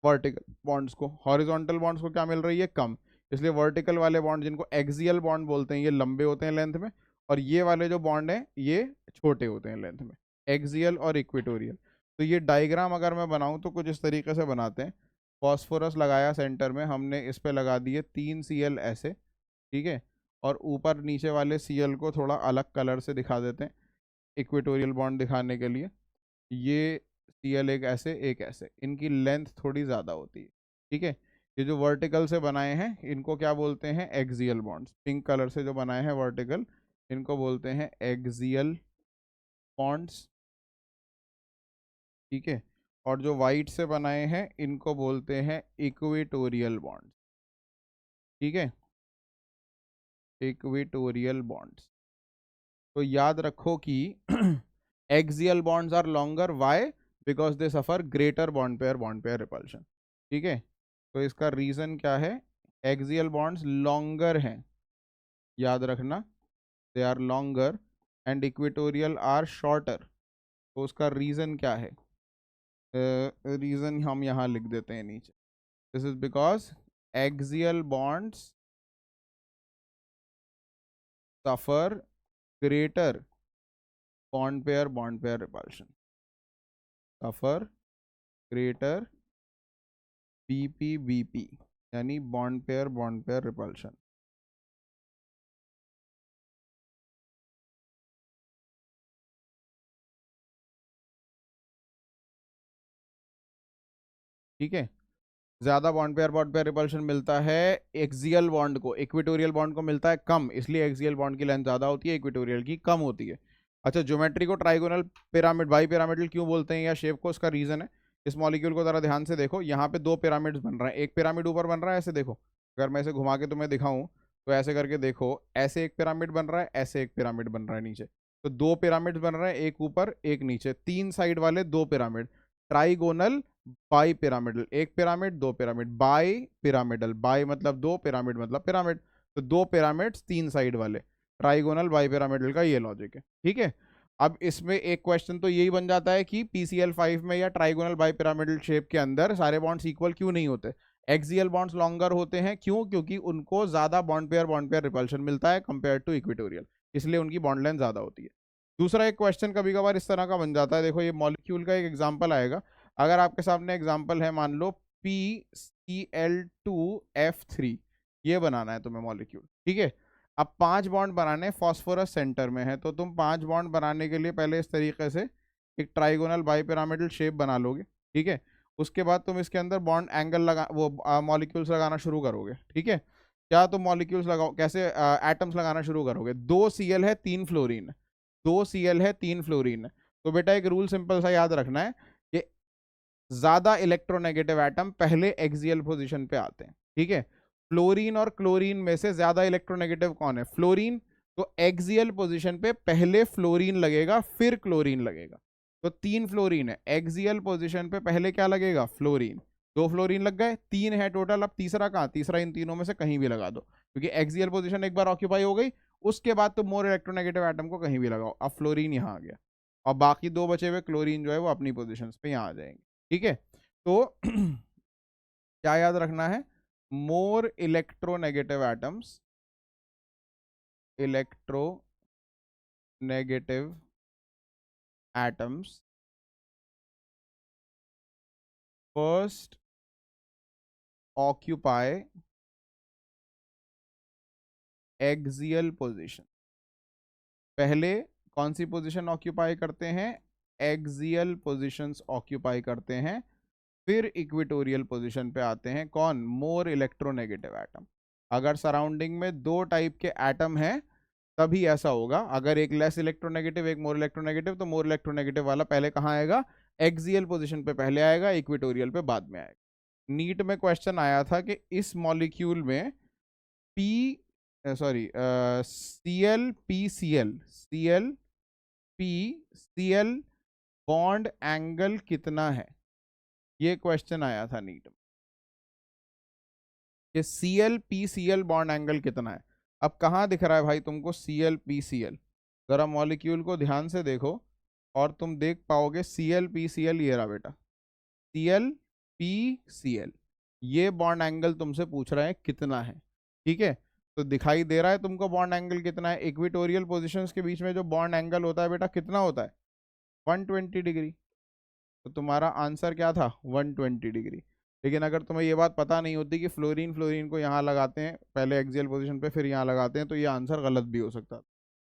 S1: वर्टिकल बॉन्ड्स को। हॉरिजॉन्टल बॉन्ड्स को क्या मिल रही है? कम। इसलिए वर्टिकल वाले बॉन्ड जिनको एक्सियल बॉन्ड बोलते हैं, ये लंबे होते हैं लेंथ में, और ये वाले जो बॉन्ड हैं ये छोटे होते हैं लेंथ में, एक्सियल और इक्वेटोरियल। तो ये डायग्राम अगर मैं बनाऊं तो कुछ इस तरीके से बनाते हैं। फॉस्फोरस लगाया सेंटर में हमने, इस पे लगा दिए 3 Cl ऐसे। ठीक है, और ऊपर नीचे वाले Cl को थोड़ा अलग कलर से दिखा देते हैं इक्वेटोरियल बॉन्ड दिखाने के लिए। ये Cl एक ऐसे, एक ऐसे, इनकी लेंथ थोड़ी ज़्यादा होती है। ठीक है, ये जो वर्टिकल से बनाए हैं इनको क्या बोलते हैं? Axial bonds. पिंक कलर से जो बनाए हैं वर्टिकल, इनको बोलते हैं एक्सियल बॉन्ड्स। ठीक है, और जो वाइट से बनाए हैं इनको बोलते हैं इक्वेटोरियल बॉन्ड्स। ठीक है, इक्वेटोरियल बॉन्ड्स। तो याद रखो कि axial bonds are longer, why? Because they suffer greater bond pair repulsion. ठीक है, तो इसका रीजन क्या है? एक्सियल बॉन्ड्स लॉन्गर हैं, याद रखना, they are longer, and equatorial are shorter. तो उसका रीजन क्या है? रीजन हम यहाँ लिख देते हैं नीचे. This is because axial bonds suffer greater bond pair repulsion, suffer greater BPBP यानी bond pair repulsion. ठीक है. ज्यादा बॉन्ड पेयर रिपल्शन मिलता है एक्सियल बॉन्ड को, इक्वेटोरियल बॉन्ड को मिलता है कम, इसलिए एक्सियल बॉन्ड की लेंथ ज्यादा होती है, इक्वेटोरियल की कम होती है. अच्छा, ज्योमेट्री को ट्राइगोनल पिरामिड बाई पिरामिडल क्यों बोलते हैं या शेप को, उसका रीजन है. इस मॉलिक्यूल को जरा ध्यान से देखो, यहाँ पे दो पिरामिड्स बन रहे हैं, एक पिरामिड ऊपर बन रहा है, ऐसे देखो. अगर मैं इसे घुमा के तुम्हें दिखाऊं तो ऐसे करके देखो, ऐसे एक पिरामिड बन रहा है, ऐसे एक पिरामिड बन रहा है नीचे. तो दो पिरामिड्स बन रहे हैं, एक ऊपर एक नीचे, तीन साइड वाले दो पिरामिड. ट्राइगोनल बाई पिरामिडल, एक पिरामिड दो पिरामिड, बाई पिरामिडल, बाई मतलब दो, पिरामिड मतलब पिरामिड. तो दो पिरामिड्स तीन साइड वाले, ट्राइगोनल बाई पिरामिडल का ये लॉजिक है. ठीक है. अब इसमें एक क्वेश्चन तो यही बन जाता है कि PCl5 में या ट्राइगोनल बाई पिरामिडल शेप के अंदर सारे बॉन्ड्स इक्वल क्यों नहीं होते. एक्सियल बॉन्ड्स लॉन्गर होते हैं, क्यों? क्योंकि उनको ज्यादा बॉन्ड पेयर रिपल्शन मिलता है कंपेयर टू इक्वेटोरियल, इसलिए उनकी बॉन्ड लेंथ ज्यादा होती है. दूसरा एक क्वेश्चन कभी कभार इस तरह का बन जाता है, देखो ये मॉलिक्यूल का एक एग्जांपल आएगा. अगर आपके सामने एग्जांपल है, मान लो PCl2F3, ये बनाना है तुम्हें मॉलिक्यूल. ठीक है. अब 5 बॉन्ड बनाने, फॉस्फोरस सेंटर में है, तो तुम 5 बॉन्ड बनाने के लिए पहले इस तरीके से एक ट्राइगोनल बाइपिरामिडल शेप बना लोगे. ठीक है. उसके बाद तुम इसके अंदर बॉन्ड एंगल लगा वो मॉलिक्यूल्स लगाना शुरू करोगे. ठीक है. क्या तुम मॉलिक्यूल्स लगाओ, कैसे एटम्स लगाना शुरू करोगे. 2 Cl है 3 फ्लोरीन, 2 Cl है 3 फ्लोरीन. तो बेटा एक रूल सिंपल सा याद रखना है कि ज्यादा इलेक्ट्रोनेगेटिव एटम पहले एक्सियल पोजीशन पे आते हैं. ठीक है. फ्लोरीन और क्लोरीन में से ज्यादा इलेक्ट्रोनेगेटिव कौन है? फ्लोरीन. तो एक्सियल पोजीशन पे पहले फ्लोरीन लगेगा, फिर क्लोरीन लगेगा. तो 3 फ्लोरीन है, एक्सियल पोजीशन पे पहले क्या लगेगा? फ्लोरीन. 2 फ्लोरीन लग गए, 3 है टोटल. अब तीसरा कहाँ? तीसरा इन तीनों में से कहीं भी लगा दो, क्योंकि एक्सियल पोजीशन एक बार ऑक्यूपाई हो गई, उसके बाद तो मोर इलेक्ट्रोनेगेटिव एटम को कहीं भी लगाओ. अब फ्लोरीन यहाँ आ गया, और बाकी दो बचे हुए क्लोरीन जो है वो अपनी पोजिशन पे यहाँ आ जाएंगे. ठीक है. तो क्या याद रखना है? More electronegative atoms, electronegative atoms first occupy axial position. पहले कौन सी पोजीशन ऑक्यूपाई करते हैं? एक्सियल पोजीशंस ऑक्यूपाई करते हैं, फिर इक्वेटोरियल पोजीशन पे आते हैं. कौन? More electronegative atom. अगर सराउंडिंग में दो टाइप के एटम हैं तभी ऐसा होगा. अगर एक लेस इलेक्ट्रोनेगेटिव एक मोर इलेक्ट्रोनेगेटिव, तो मोर इलेक्ट्रोनेगेटिव वाला पहले कहाँ आएगा? एक्सियल पोजीशन पे पहले आएगा, इक्वेटोरियल पे बाद में आएगा. नीट में क्वेश्चन आया था कि इस मॉलिक्यूल में पी CL बॉन्ड एंगल कितना है, ये क्वेश्चन आया था नीट में कि CL बॉन्ड एंगल कितना है. अब कहाँ दिख रहा है भाई तुमको CL? जरा मॉलिक्यूल को ध्यान से देखो और तुम देख पाओगे CL ये रहा बेटा, CL ये बॉन्ड एंगल तुमसे पूछ रहा है कितना है. ठीक है. तो दिखाई दे रहा है तुमको बॉन्ड एंगल कितना है. इक्वेटोरियल पोजीशंस के बीच में जो बॉन्ड एंगल होता है बेटा कितना होता है? 120 डिग्री. तो तुम्हारा आंसर क्या था? 120 डिग्री. लेकिन अगर तुम्हें ये बात पता नहीं होती कि फ्लोरीन को यहाँ लगाते हैं पहले एक्सियल पोजीशन पे, फिर यहाँ लगाते हैं, तो ये आंसर गलत भी हो सकता है.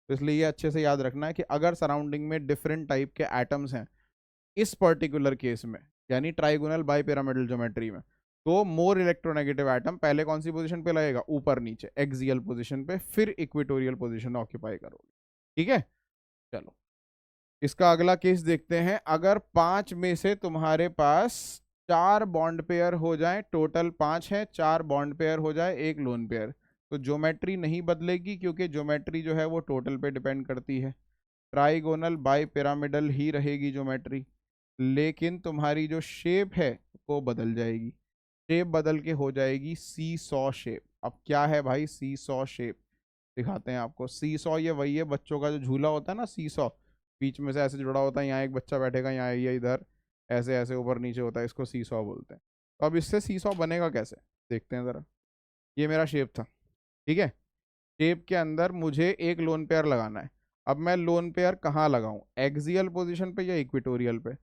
S1: तो इसलिए ये अच्छे से याद रखना है कि अगर सराउंडिंग में डिफरेंट टाइप के एटम्स हैं इस पर्टिकुलर केस में, यानी ट्राइगोनल बाइपिरामिडल ज्योमेट्री में, तो मोर इलेक्ट्रोनेगेटिव एटम पहले कौन सी पोजीशन पे लगेगा? ऊपर नीचे एक्सियल पोजीशन पे, फिर इक्वेटोरियल पोजीशन ऑक्यूपाई करोगे. ठीक है. चलो इसका अगला केस देखते हैं. अगर 5 में से तुम्हारे पास 4 बॉन्ड पेयर हो जाए, टोटल 5 है, 4 बॉन्ड पेयर हो जाए, एक लोन पेयर, तो ज्योमेट्री नहीं बदलेगी, क्योंकि ज्योमेट्री जो है वो टोटल पे डिपेंड करती है. ट्राइगोनल बाई पिरामिडल ही रहेगी ज्योमेट्री, लेकिन तुम्हारी जो शेप है वो बदल जाएगी. शेप बदल के हो जाएगी सी सॉ शेप. अब क्या है भाई सी सॉ शेप? दिखाते हैं आपको. सी सॉ ये वही है बच्चों का जो झूला होता है ना, सी सॉ, बीच में से ऐसे जुड़ा होता है, यहाँ एक बच्चा बैठेगा, यहाँ ये इधर, ऐसे ऐसे ऊपर नीचे होता है, इसको सी सॉ बोलते हैं। तो अब इससे सी सॉ बनेगा कैसे, देखते हैं ज़रा। ये मेरा शेप था, ठीक है। शेप के अंदर मुझे एक लोन पेयर लगाना है। अब मैं लोन पेयर कहाँ लगाऊं, एक्सियल पोजीशन पे या इक्वेटोरियल पे?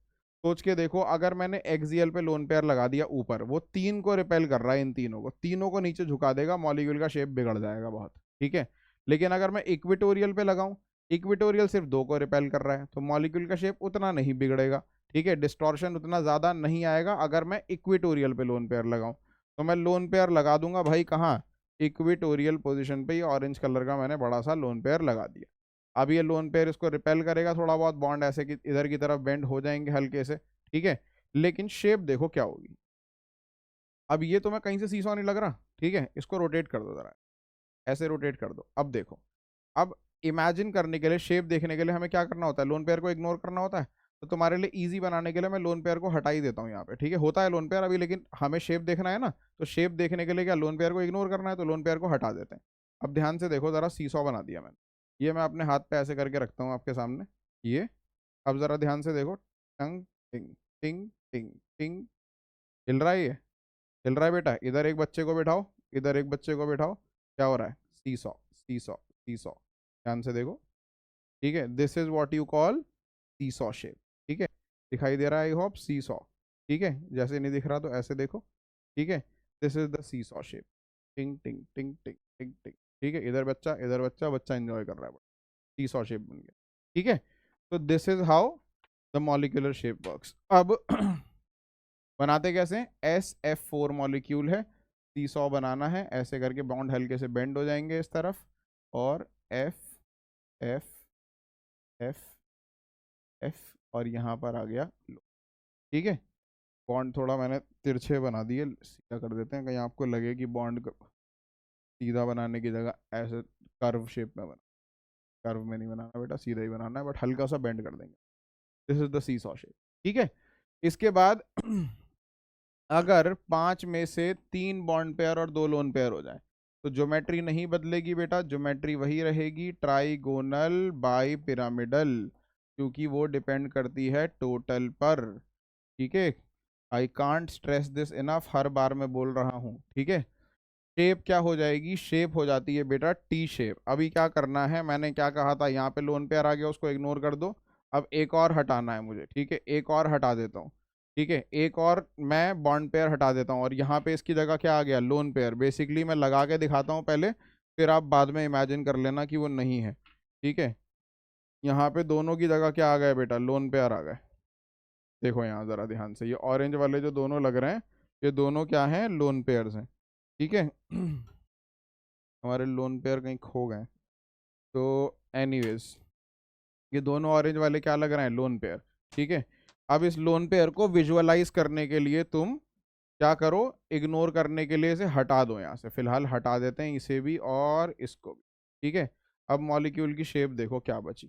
S1: सोच के देखो, अगर मैंने एक्सियल पे लोन पेयर लगा दिया ऊपर, वो तीन को रिपेल कर रहा है, इन तीनों को नीचे झुका देगा, मॉलिक्यूल का शेप बिगड़ जाएगा बहुत, ठीक है। लेकिन अगर मैं इक्वेटोरियल पे लगाऊं, इक्वेटोरियल सिर्फ दो को रिपेल कर रहा है, तो मॉलिक्यूल का शेप उतना नहीं बिगड़ेगा, ठीक है। डिस्टॉर्शन उतना ज़्यादा नहीं आएगा अगर मैं इक्वेटोरियल पे लोन पेयर लगाऊं। तो मैं लोन पेयर लगा दूंगा भाई कहाँ, इक्वेटोरियल पोजीशन पे। ये ऑरेंज कलर का मैंने बड़ा सा लोन पेयर लगा दिया। अब ये लोन पेयर इसको रिपेल करेगा थोड़ा बहुत, बॉन्ड ऐसे कि इधर की तरफ बेंड हो जाएंगे हल्के से, ठीक है। लेकिन शेप देखो क्या होगी। अब ये तो मैं कहीं से सीसॉ नहीं लग रहा, ठीक है। इसको रोटेट कर दो जरा, ऐसे रोटेट कर दो। अब देखो, अब इमेजिन करने के लिए, शेप देखने के लिए हमें क्या करना होता है, लोन पेयर को इग्नोर करना होता है। तो तुम्हारे लिए इजी बनाने के लिए मैं लोन पेयर को हटा ही देता हूँ यहाँ पे, ठीक है। होता है लोन पेयर अभी, लेकिन हमें शेप देखना है ना, तो शेप देखने के लिए क्या, लोन पेयर को इग्नोर करना है, तो लोन पेयर को हटा देते हैं। अब ध्यान से देखो जरा, सीसॉ बना दिया मैंने। ये मैं अपने हाथ पे ऐसे करके रखता हूँ आपके सामने, ये। अब जरा ध्यान से देखो, टंग टिंग टिंग टिंग टिंग, हिल रहा है ये, हिल रहा है बेटा। इधर एक बच्चे को बैठाओ, इधर एक बच्चे को बैठाओ, क्या हो रहा है, सीसॉ सीसॉ सीसॉ। ध्यान से देखो, ठीक है। This is what you call seesaw shape, ठीक है। दिखाई दे रहा है आई होप, सीसॉ, ठीक है। जैसे नहीं दिख रहा तो ऐसे देखो, ठीक है। This is the seesaw shape, टिंग टिंग टिंग टिंग टिंग टिंग, ठीक है। इधर बच्चा, इधर बच्चा, बच्चा एंजॉय कर रहा है, सीसॉ शेप बन गया, ठीक है। तो this is how the molecular shape works. अब बनाते कैसे, SF4 मॉलिक्यूल है, सीसॉ बनाना है, ऐसे करके बॉन्ड हल्के से बेंड हो जाएंगे इस तरफ, और एफ एफ एफ एफ, और यहाँ पर आ गया लो, ठीक है। बॉन्ड थोड़ा मैंने तिरछे बना दिए, सीधा कर देते हैं, कहीं आपको लगे कि बॉन्ड सीधा बनाने की जगह ऐसे कर्व शेप में बना। कर्व में नहीं बनाना बेटा, सीधा ही बनाना है, बट हल्का सा बेंड कर देंगे। This is the seesaw shape, ठीक है। इसके बाद अगर 5 में से 3 बॉन्ड पेयर और 2 लोन पेयर हो जाए, तो ज्योमेट्री नहीं बदलेगी बेटा, ज्योमेट्री वही रहेगी, ट्राइगोनल बाई पिरामिडल, क्योंकि वो डिपेंड करती है टोटल पर, ठीक है। I can't stress this enough, हर बार मैं बोल रहा हूँ, ठीक है। शेप क्या हो जाएगी, शेप हो जाती है बेटा टी शेप। अभी क्या करना है, मैंने क्या कहा था, यहाँ पे लोन पेयर आ गया, उसको इग्नोर कर दो। अब एक और हटाना है मुझे, ठीक है। एक और हटा देता हूँ, ठीक है। एक और मैं बॉन्ड पेयर हटा देता हूँ, और यहाँ पे इसकी जगह क्या आ गया, लोन पेयर। बेसिकली मैं लगा के दिखाता हूँ पहले, फिर आप बाद में इमेजिन कर लेना कि वो नहीं है, ठीक है। यहाँ पे दोनों की जगह क्या आ गया बेटा, लोन पेयर आ गए। देखो यहाँ जरा ध्यान से, ये ऑरेंज वाले जो दोनों लग रहे हैं, ये दोनों क्या हैं, लोन पेयर्स हैं, ठीक है। हमारे लोन पेयर कहीं खो गए। तो एनीवेज, ये दोनों ऑरेंज वाले क्या लग रहे हैं, लोन पेयर, ठीक है। अब इस लोन पेयर को विजुअलाइज करने के लिए तुम क्या करो, इग्नोर करने के लिए इसे हटा दो, यहाँ से फिलहाल हटा देते हैं इसे भी और इसको भी, ठीक है। अब मॉलिक्यूल की शेप देखो क्या बची,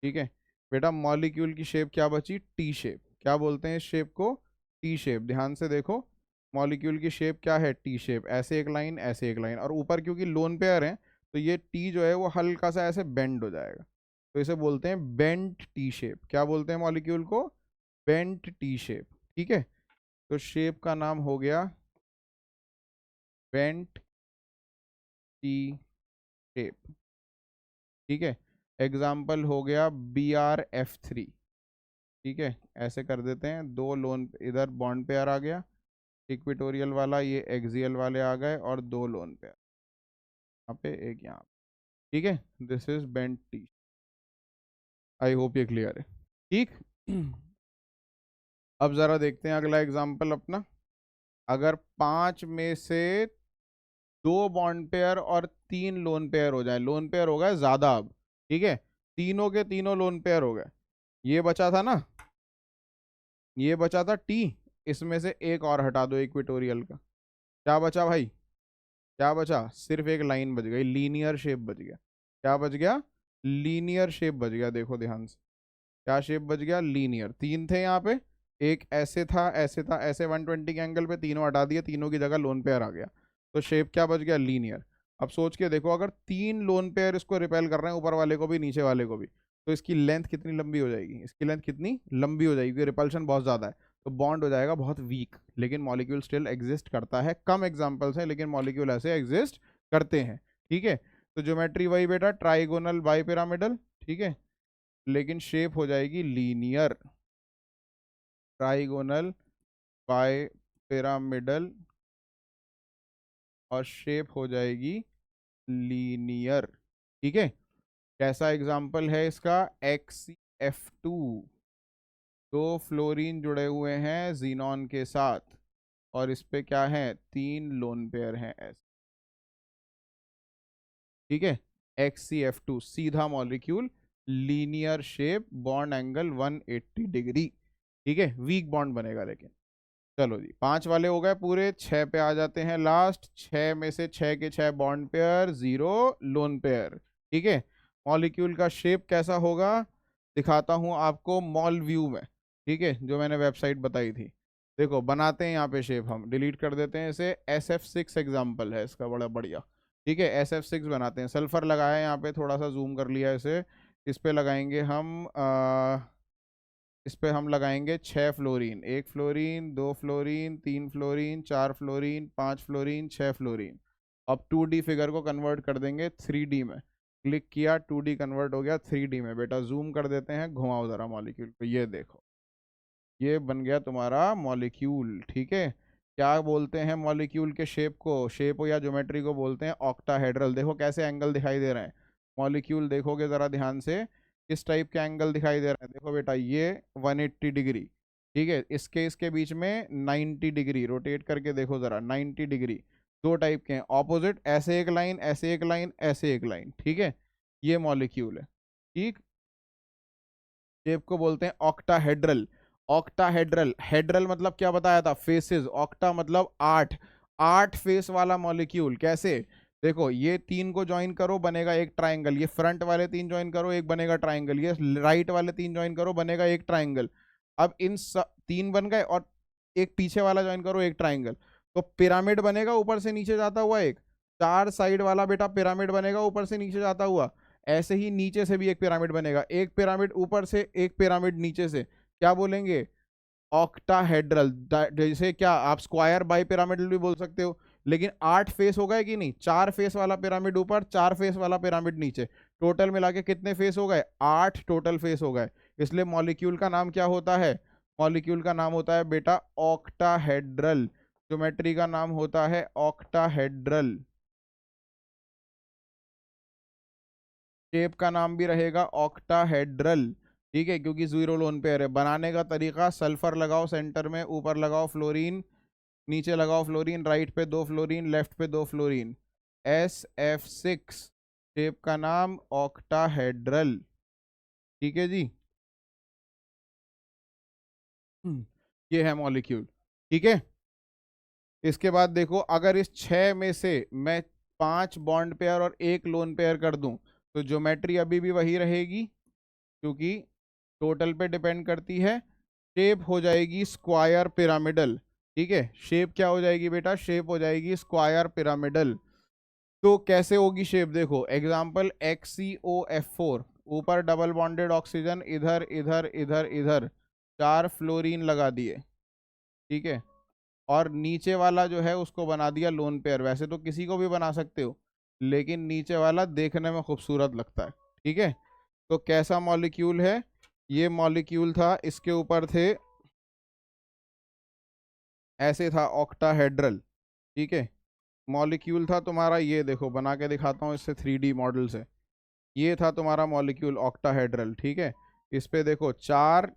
S1: ठीक है। बेटा मॉलिक्यूल की शेप क्या बची, टी शेप। क्या बोलते हैं इस शेप को, टी शेप। ध्यान से देखो, मॉलिक्यूल की शेप क्या है, टी शेप। ऐसे एक लाइन, ऐसे एक लाइन, और ऊपर क्योंकि लोन पेयर है, तो ये टी जो है वो हल्का सा ऐसे बेंड हो जाएगा, तो इसे बोलते हैं बेंट टी शेप। क्या बोलते हैं मॉलिक्यूल को, बेंट टी शेप, ठीक है। तो शेप का नाम हो गया बेंट टी शेप, ठीक है। एग्जाम्पल हो गया BrF3, ठीक है। ऐसे कर देते हैं, दो लोन, इधर बॉन्ड पेयर आ गया इक्वेटोरियल वाला, ये एक्सियल वाले आ गए, और दो लोन पेयर यहाँ पे, एक यहाँ, ठीक है। This is bent T. I hope ये क्लियर है, ठीक। अब जरा देखते हैं अगला एग्जाम्पल अपना। अगर 5 में से 2 बॉन्ड पेयर और 3 लोन पेयर हो जाए, लोन पेयर हो गए ज्यादा अब, ठीक है। तीनों के तीनों लोन पेयर हो गए, ये बचा था ना, ये बचा था टी, इसमें से एक और हटा दो इक्वेटोरियल का, क्या बचा भाई, क्या बचा, सिर्फ एक लाइन बच गई, लीनियर शेप बच गया। क्या बच गया, लीनियर शेप बच गया। देखो ध्यान से, क्या शेप बच गया, लीनियर। तीन थे यहाँ पे, एक ऐसे था, ऐसे था, ऐसे 120 के एंगल पे, तीनों हटा दिए, तीनों की जगह लोन पेयर आ गया, तो शेप क्या बच गया, लीनियर। अब सोच के देखो, अगर 3 लोन पेयर इसको रिपेल कर रहे हैं, ऊपर वाले को भी नीचे वाले को भी, तो इसकी लेंथ कितनी लंबी हो जाएगी, इसकी लेंथ कितनी लंबी हो जाएगी, रिपल्शन बहुत ज़्यादा है, तो बॉन्ड हो जाएगा बहुत वीक, लेकिन मॉलिक्यूल स्टिल एग्जिस्ट करता है। कम एग्जांपल्स हैं लेकिन मॉलिक्यूल ऐसे एग्जिस्ट करते हैं। ठीक है, तो ज्योमेट्री वही बेटा, ट्राइगोनल बाई पिरामिडल। ठीक है, लेकिन शेप हो जाएगी लीनियर, ट्राइगोनल बाय पिरामिडल, और शेप हो जाएगी लीनियर। ठीक है, कैसा एग्जाम्पल है इसका, XF2, दो फ्लोरीन जुड़े हुए हैं जीनॉन के साथ, और इस पे क्या है, 3 लोन पेयर हैं ऐसे। ठीक है, XCF2 सीधा molecule, linear shape, bond angle 180 degree. ठीक है, वीक बॉन्ड बनेगा लेकिन। चलो जी, 5 वाले हो गए पूरे, 6 पे आ जाते हैं लास्ट। 6 में से 6 के 6 बॉन्ड पेयर, 0 लोन पेयर। ठीक है, मॉलिक्यूल का शेप कैसा होगा दिखाता हूं आपको मॉल व्यू में। ठीक है, जो मैंने वेबसाइट बताई थी, देखो बनाते हैं यहाँ पे शेप, हम डिलीट कर देते हैं इसे। SF6 एग्जाम्पल है इसका, बड़ा बढ़िया। ठीक है, SF6 बनाते हैं, सल्फर लगाया है यहाँ पे, थोड़ा सा जूम कर लिया इसे। इस पे लगाएंगे हम इस पे हम लगाएंगे 6 fluorine, 1 fluorine, 2 fluorine, 3 fluorine, 4 fluorine, 5 fluorine, 6 fluorine. अब 2D फिगर को कन्वर्ट कर देंगे 3D में। क्लिक किया, 2D कन्वर्ट हो गया 3D में। बेटा जूम कर देते हैं, घुमाओ ज़रा मॉलिक्यूल को, ये देखो, ये बन गया तुम्हारा मॉलिक्यूल। ठीक है, क्या बोलते हैं मॉलिक्यूल के शेप को, शेप या ज्योमेट्री को बोलते हैं ऑक्टाहेड्रल। देखो कैसे एंगल दिखाई दे रहे हैं, मॉलिक्यूल देखोगे ज़रा ध्यान से, किस टाइप के एंगल दिखाई दे रहे हैं। देखो बेटा, ये 180 डिग्री, ठीक है, इसके इसके बीच में 90 डिग्री, रोटेट करके देखो ज़रा, 90 डिग्री। दो टाइप के हैं ऑपोजिट, ऐसे एक लाइन, ऐसे एक लाइन, ऐसे एक लाइन। ठीक है, ये मॉलिक्यूल है। ठीक, शेप को बोलते हैं ऑक्टाहेड्रल। ऑक्टाहेड्रल, हेड्रल मतलब क्या बताया था, फेसेस, ऑक्टा मतलब 8, 8 फेस वाला मॉलिक्यूल। कैसे, देखो ये 3 को ज्वाइन करो बनेगा एक ट्राइंगल, ये फ्रंट वाले 3 ज्वाइन करो एक बनेगा ट्राइंगल, ये राइट वाले 3 ज्वाइन करो बनेगा एक ट्राइंगल। अब इन 3 बन गए, और एक पीछे वाला ज्वाइन करो एक ट्राइंगल, तो पिरामिड बनेगा ऊपर से नीचे जाता हुआ एक, 4 साइड वाला बेटा पिरामिड बनेगा ऊपर से नीचे जाता हुआ। ऐसे ही नीचे से भी एक पिरामिड बनेगा, एक पिरामिड ऊपर से एक पिरामिड नीचे से, क्या बोलेंगे, ऑक्टाहेड्रल। जैसे क्या आप स्क्वायर बाई पिरामिडल भी बोल सकते हो। लेकिन 8 फेस हो गए कि नहीं, 4 फेस वाला पिरामिड ऊपर, 4 फेस वाला पिरामिड नीचे, टोटल मिला के कितने फेस हो गए, 8 टोटल फेस हो गए। इसलिए मॉलिक्यूल का नाम क्या होता है, मॉलिक्यूल का नाम होता है बेटा ऑक्टाहेड्रल, ज्योमेट्री का नाम होता है ऑक्टाहेड्रल, शेप का नाम भी रहेगा ऑक्टाहेड्रल। ठीक है, क्योंकि 0 लोन पेयर है। बनाने का तरीका, सल्फर लगाओ सेंटर में, ऊपर लगाओ फ्लोरीन, नीचे लगाओ फ्लोरीन, राइट पे 2 फ्लोरीन, लेफ्ट पे 2 फ्लोरीन, SF6, शेप का नाम ऑक्टाहेड्रल। ठीक है जी, ये है मॉलिक्यूल। ठीक है, इसके बाद देखो, अगर इस 6 में से मैं 5 बॉन्ड पेयर और 1 लोन पेयर कर दूं, तो ज्योमेट्री अभी भी वही रहेगी, क्योंकि टोटल पे डिपेंड करती है। शेप हो जाएगी स्क्वायर पिरामिडल। ठीक है, शेप क्या हो जाएगी बेटा, शेप हो जाएगी स्क्वायर पिरामिडल। तो कैसे होगी शेप, देखो एग्जांपल XCOF4, ऊपर डबल बॉन्डेड ऑक्सीजन, इधर इधर इधर इधर 4 फ्लोरीन लगा दिए। ठीक है, और नीचे वाला जो है उसको बना दिया लोन पेयर। वैसे तो किसी को भी बना सकते हो, लेकिन नीचे वाला देखने में खूबसूरत लगता है। ठीक है, तो कैसा मॉलिक्यूल है, ये मॉलिक्यूल था, इसके ऊपर थे, ऐसे था ऑक्टाहेड्रल। ठीक है, मॉलिक्यूल था तुम्हारा, ये देखो बना के दिखाता हूँ इससे 3D मॉडल से, ये था तुम्हारा मॉलिक्यूल ऑक्टाहेड्रल। ठीक है, इस पे देखो 4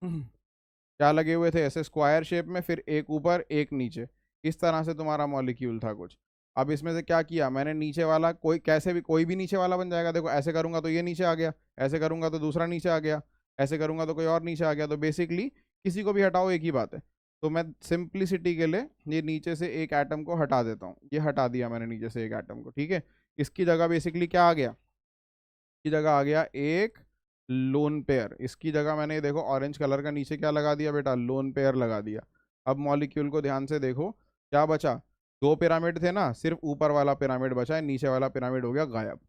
S1: क्या लगे हुए थे, ऐसे स्क्वायर शेप में, फिर एक ऊपर एक नीचे, इस तरह से तुम्हारा मॉलिक्यूल था कुछ। अब इसमें से क्या किया मैंने, नीचे वाला कोई कैसे भी, कोई भी नीचे वाला बन जाएगा। देखो ऐसे करूंगा तो ये नीचे आ गया, ऐसे करूंगा तो दूसरा नीचे आ गया, ऐसे करूंगा तो कोई और नीचे आ गया। तो बेसिकली किसी को भी हटाओ एक ही बात है। तो मैं सिंप्लिसिटी के लिए ये नीचे से एक एटम को हटा देता हूँ, ये हटा दिया मैंने नीचे से एक एटम को। ठीक है, इसकी जगह बेसिकली क्या आ गया, की जगह आ गया एक लोन पेयर। इसकी जगह मैंने ये देखो ऑरेंज कलर का नीचे क्या लगा दिया बेटा, लोन पेयर लगा दिया। अब मॉलिक्यूल को ध्यान से देखो, क्या बचा, 2 पिरामिड थे ना, सिर्फ ऊपर वाला पिरामिड बचा है, नीचे वाला पिरामिड हो गया गायब।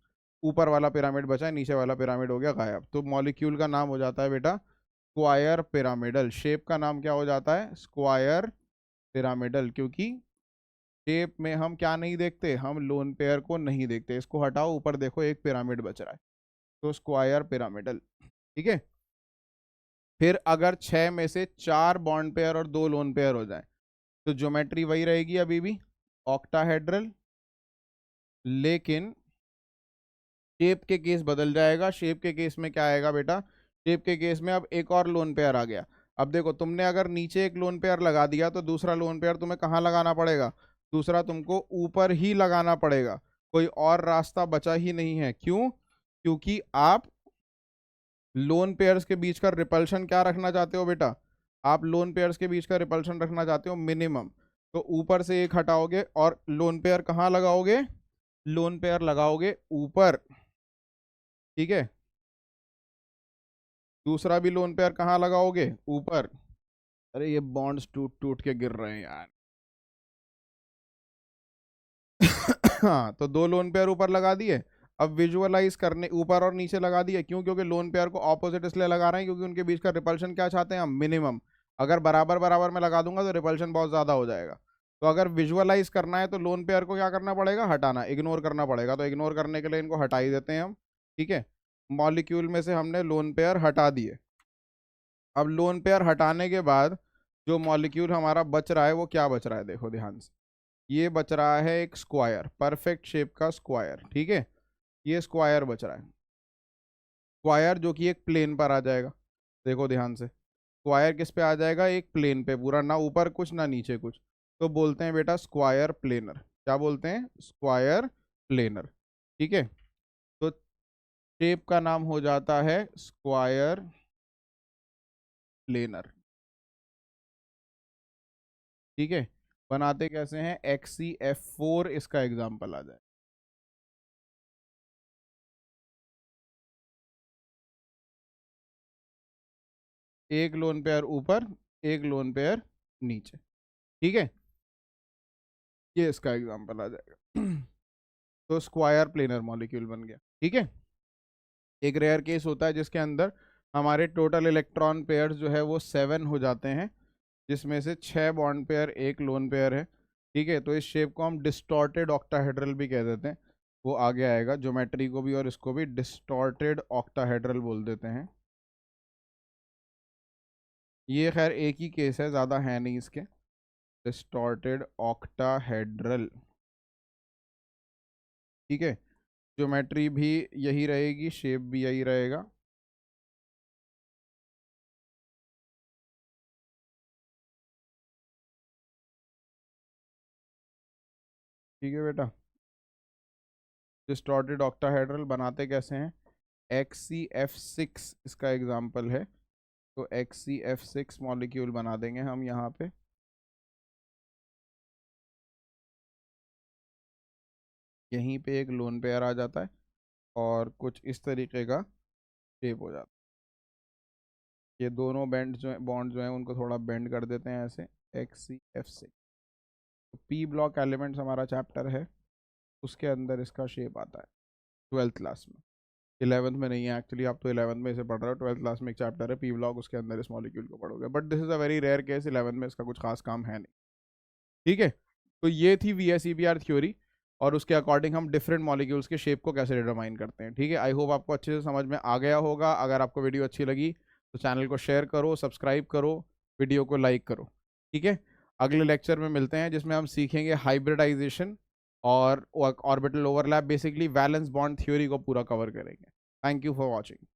S1: ऊपर वाला पिरामिड बचा है, नीचे वाला पिरामिड हो गया गायब। तो मॉलिक्यूल का नाम हो जाता है बेटा स्क्वायर पिरामिडल। शेप का नाम क्या हो जाता है? स्क्वायर पिरामिडल, क्योंकि शेप में हम क्या नहीं देखते? हम लोन पेयर को नहीं देखते। इसको हटाओ, ऊपर देखो एक पिरामिड बच रहा है, तो स्क्वायर पिरामिडल। ठीक है। फिर अगर 6 में से 4 बॉन्ड पेयर और 2 लोन पेयर हो जाए तो ज्योमेट्री वही रहेगी अभी भी, ऑक्टाहेड्रल, लेकिन शेप के केस बदल जाएगा। शेप के केस में क्या आएगा बेटा? शेप के केस में अब एक और लोन पेयर आ गया। अब देखो, तुमने अगर नीचे एक लोन पेयर लगा दिया तो दूसरा लोन पेयर तुम्हें कहाँ लगाना पड़ेगा? दूसरा तुमको ऊपर ही लगाना पड़ेगा, कोई और रास्ता बचा ही नहीं है। क्यों? क्योंकि आप लोन पेयर्स के बीच का रिपल्शन क्या रखना चाहते हो बेटा? आप लोन पेयर्स के बीच का रिपल्शन रखना चाहते हो मिनिमम। तो ऊपर से एक हटाओगे और लोन पेयर कहाँ लगाओगे? लोन पेयर लगाओगे ऊपर। ठीक है। दूसरा भी लोन पेयर कहाँ लगाओगे? ऊपर। अरे ये बॉन्ड्स टूट टूट के गिर रहे हैं यार। हाँ, तो 2 लोन पेयर ऊपर लगा दिए। अब विजुअलाइज करने, ऊपर और नीचे लगा दिए। क्यों? क्योंकि लोन पेयर को ऑपोजिट इसलिए लगा रहे हैं क्योंकि उनके बीच का रिपल्शन क्या चाहते हैं हम? मिनिमम। अगर बराबर बराबर में लगा दूंगा तो रिपल्शन बहुत ज्यादा हो जाएगा। तो अगर विजुअलाइज करना है तो लोन पेयर को क्या करना पड़ेगा? हटाना, इग्नोर करना पड़ेगा। तो इग्नोर करने के लिए इनको हटा ही देते हैं हम। ठीक है। मॉलिक्यूल में से हमने लोन पेयर हटा दिए। अब लोन पेयर हटाने के बाद जो मॉलिक्यूल हमारा बच रहा है वो क्या बच रहा है? देखो ध्यान से, ये बच रहा है एक स्क्वायर, परफेक्ट शेप का स्क्वायर। ठीक है। ये स्क्वायर बच रहा है, स्क्वायर जो कि एक प्लेन पर आ जाएगा। देखो ध्यान से, स्क्वायर किस पे आ जाएगा? एक प्लेन पे पूरा, ना ऊपर कुछ ना नीचे कुछ। तो बोलते हैं बेटा स्क्वायर प्लेनर। क्या बोलते हैं? Square planar. ठीक है। तो शेप का नाम हो जाता है स्क्वायर प्लेनर। ठीक है। बनाते कैसे हैं? XCF4 इसका एग्जाम्पल आ जाए। एक लोन पेयर ऊपर, एक लोन पेयर नीचे। ठीक है। ये इसका एग्जाम्पल आ जाएगा। तो स्क्वायर प्लेनर मॉलिक्यूल बन गया। ठीक है। एक रेयर केस होता है जिसके अंदर हमारे टोटल इलेक्ट्रॉन पेयर्स जो है वो 7 हो जाते हैं, जिसमें से 6 बॉन्ड पेयर, एक लोन पेयर है। ठीक है। तो इस शेप को हम डिस्टॉर्टेड ऑक्टाहेड्रल भी कह देते हैं। वो आगे आएगा, ज्योमेट्री को भी और इसको भी डिस्टॉर्टेड ऑक्टाहेड्रल बोल देते हैं। ये खैर एक ही केस है, ज़्यादा है नहीं इसके। Distorted octahedral. ठीक है। ज्योमेट्री भी यही रहेगी, शेप भी यही रहेगा। ठीक है बेटा। डिस्टॉर्टेड ऑक्टाहेड्रल बनाते कैसे हैं? XCF6 इसका एग्जाम्पल है। तो XCF6 मॉलिक्यूल बना देंगे हम यहाँ पे। यहीं पे एक लोन पेयर आ जाता है और कुछ इस तरीके का शेप हो जाता है। ये दोनों बेंड जो है, बॉन्ड जो है उनको थोड़ा बेंड कर देते हैं ऐसे। XCF6। तो पी ब्लॉक एलिमेंट्स हमारा चैप्टर है, उसके अंदर इसका शेप आता है 12th क्लास में। 11th में नहीं है एक्चुअली, आप तो 11th में इसे पढ़ रहे हो। 12th क्लास में एक चैप्टर है पी ब्लॉक, उसके अंदर इस मॉलिक्यूल को पढ़ोगे। But this is a very rare case, 11th में इसका कुछ खास काम है नहीं। ठीक है। तो ये थी VSEBR थ्योरी, और उसके अकॉर्डिंग हम डिफरेंट मॉलिक्यूल्स के शेप को कैसे डिटरमाइन करते हैं। ठीक है। आई होप आपको अच्छे से समझ में आ गया होगा। अगर आपको वीडियो अच्छी लगी तो चैनल को शेयर करो, सब्सक्राइब करो, वीडियो को लाइक करो। ठीक है। अगले लेक्चर में मिलते हैं जिसमें हम सीखेंगे हाइब्रिडाइजेशन और orbital overlap, basically valence bond theory को पूरा कवर करेंगे। Thank you for watching.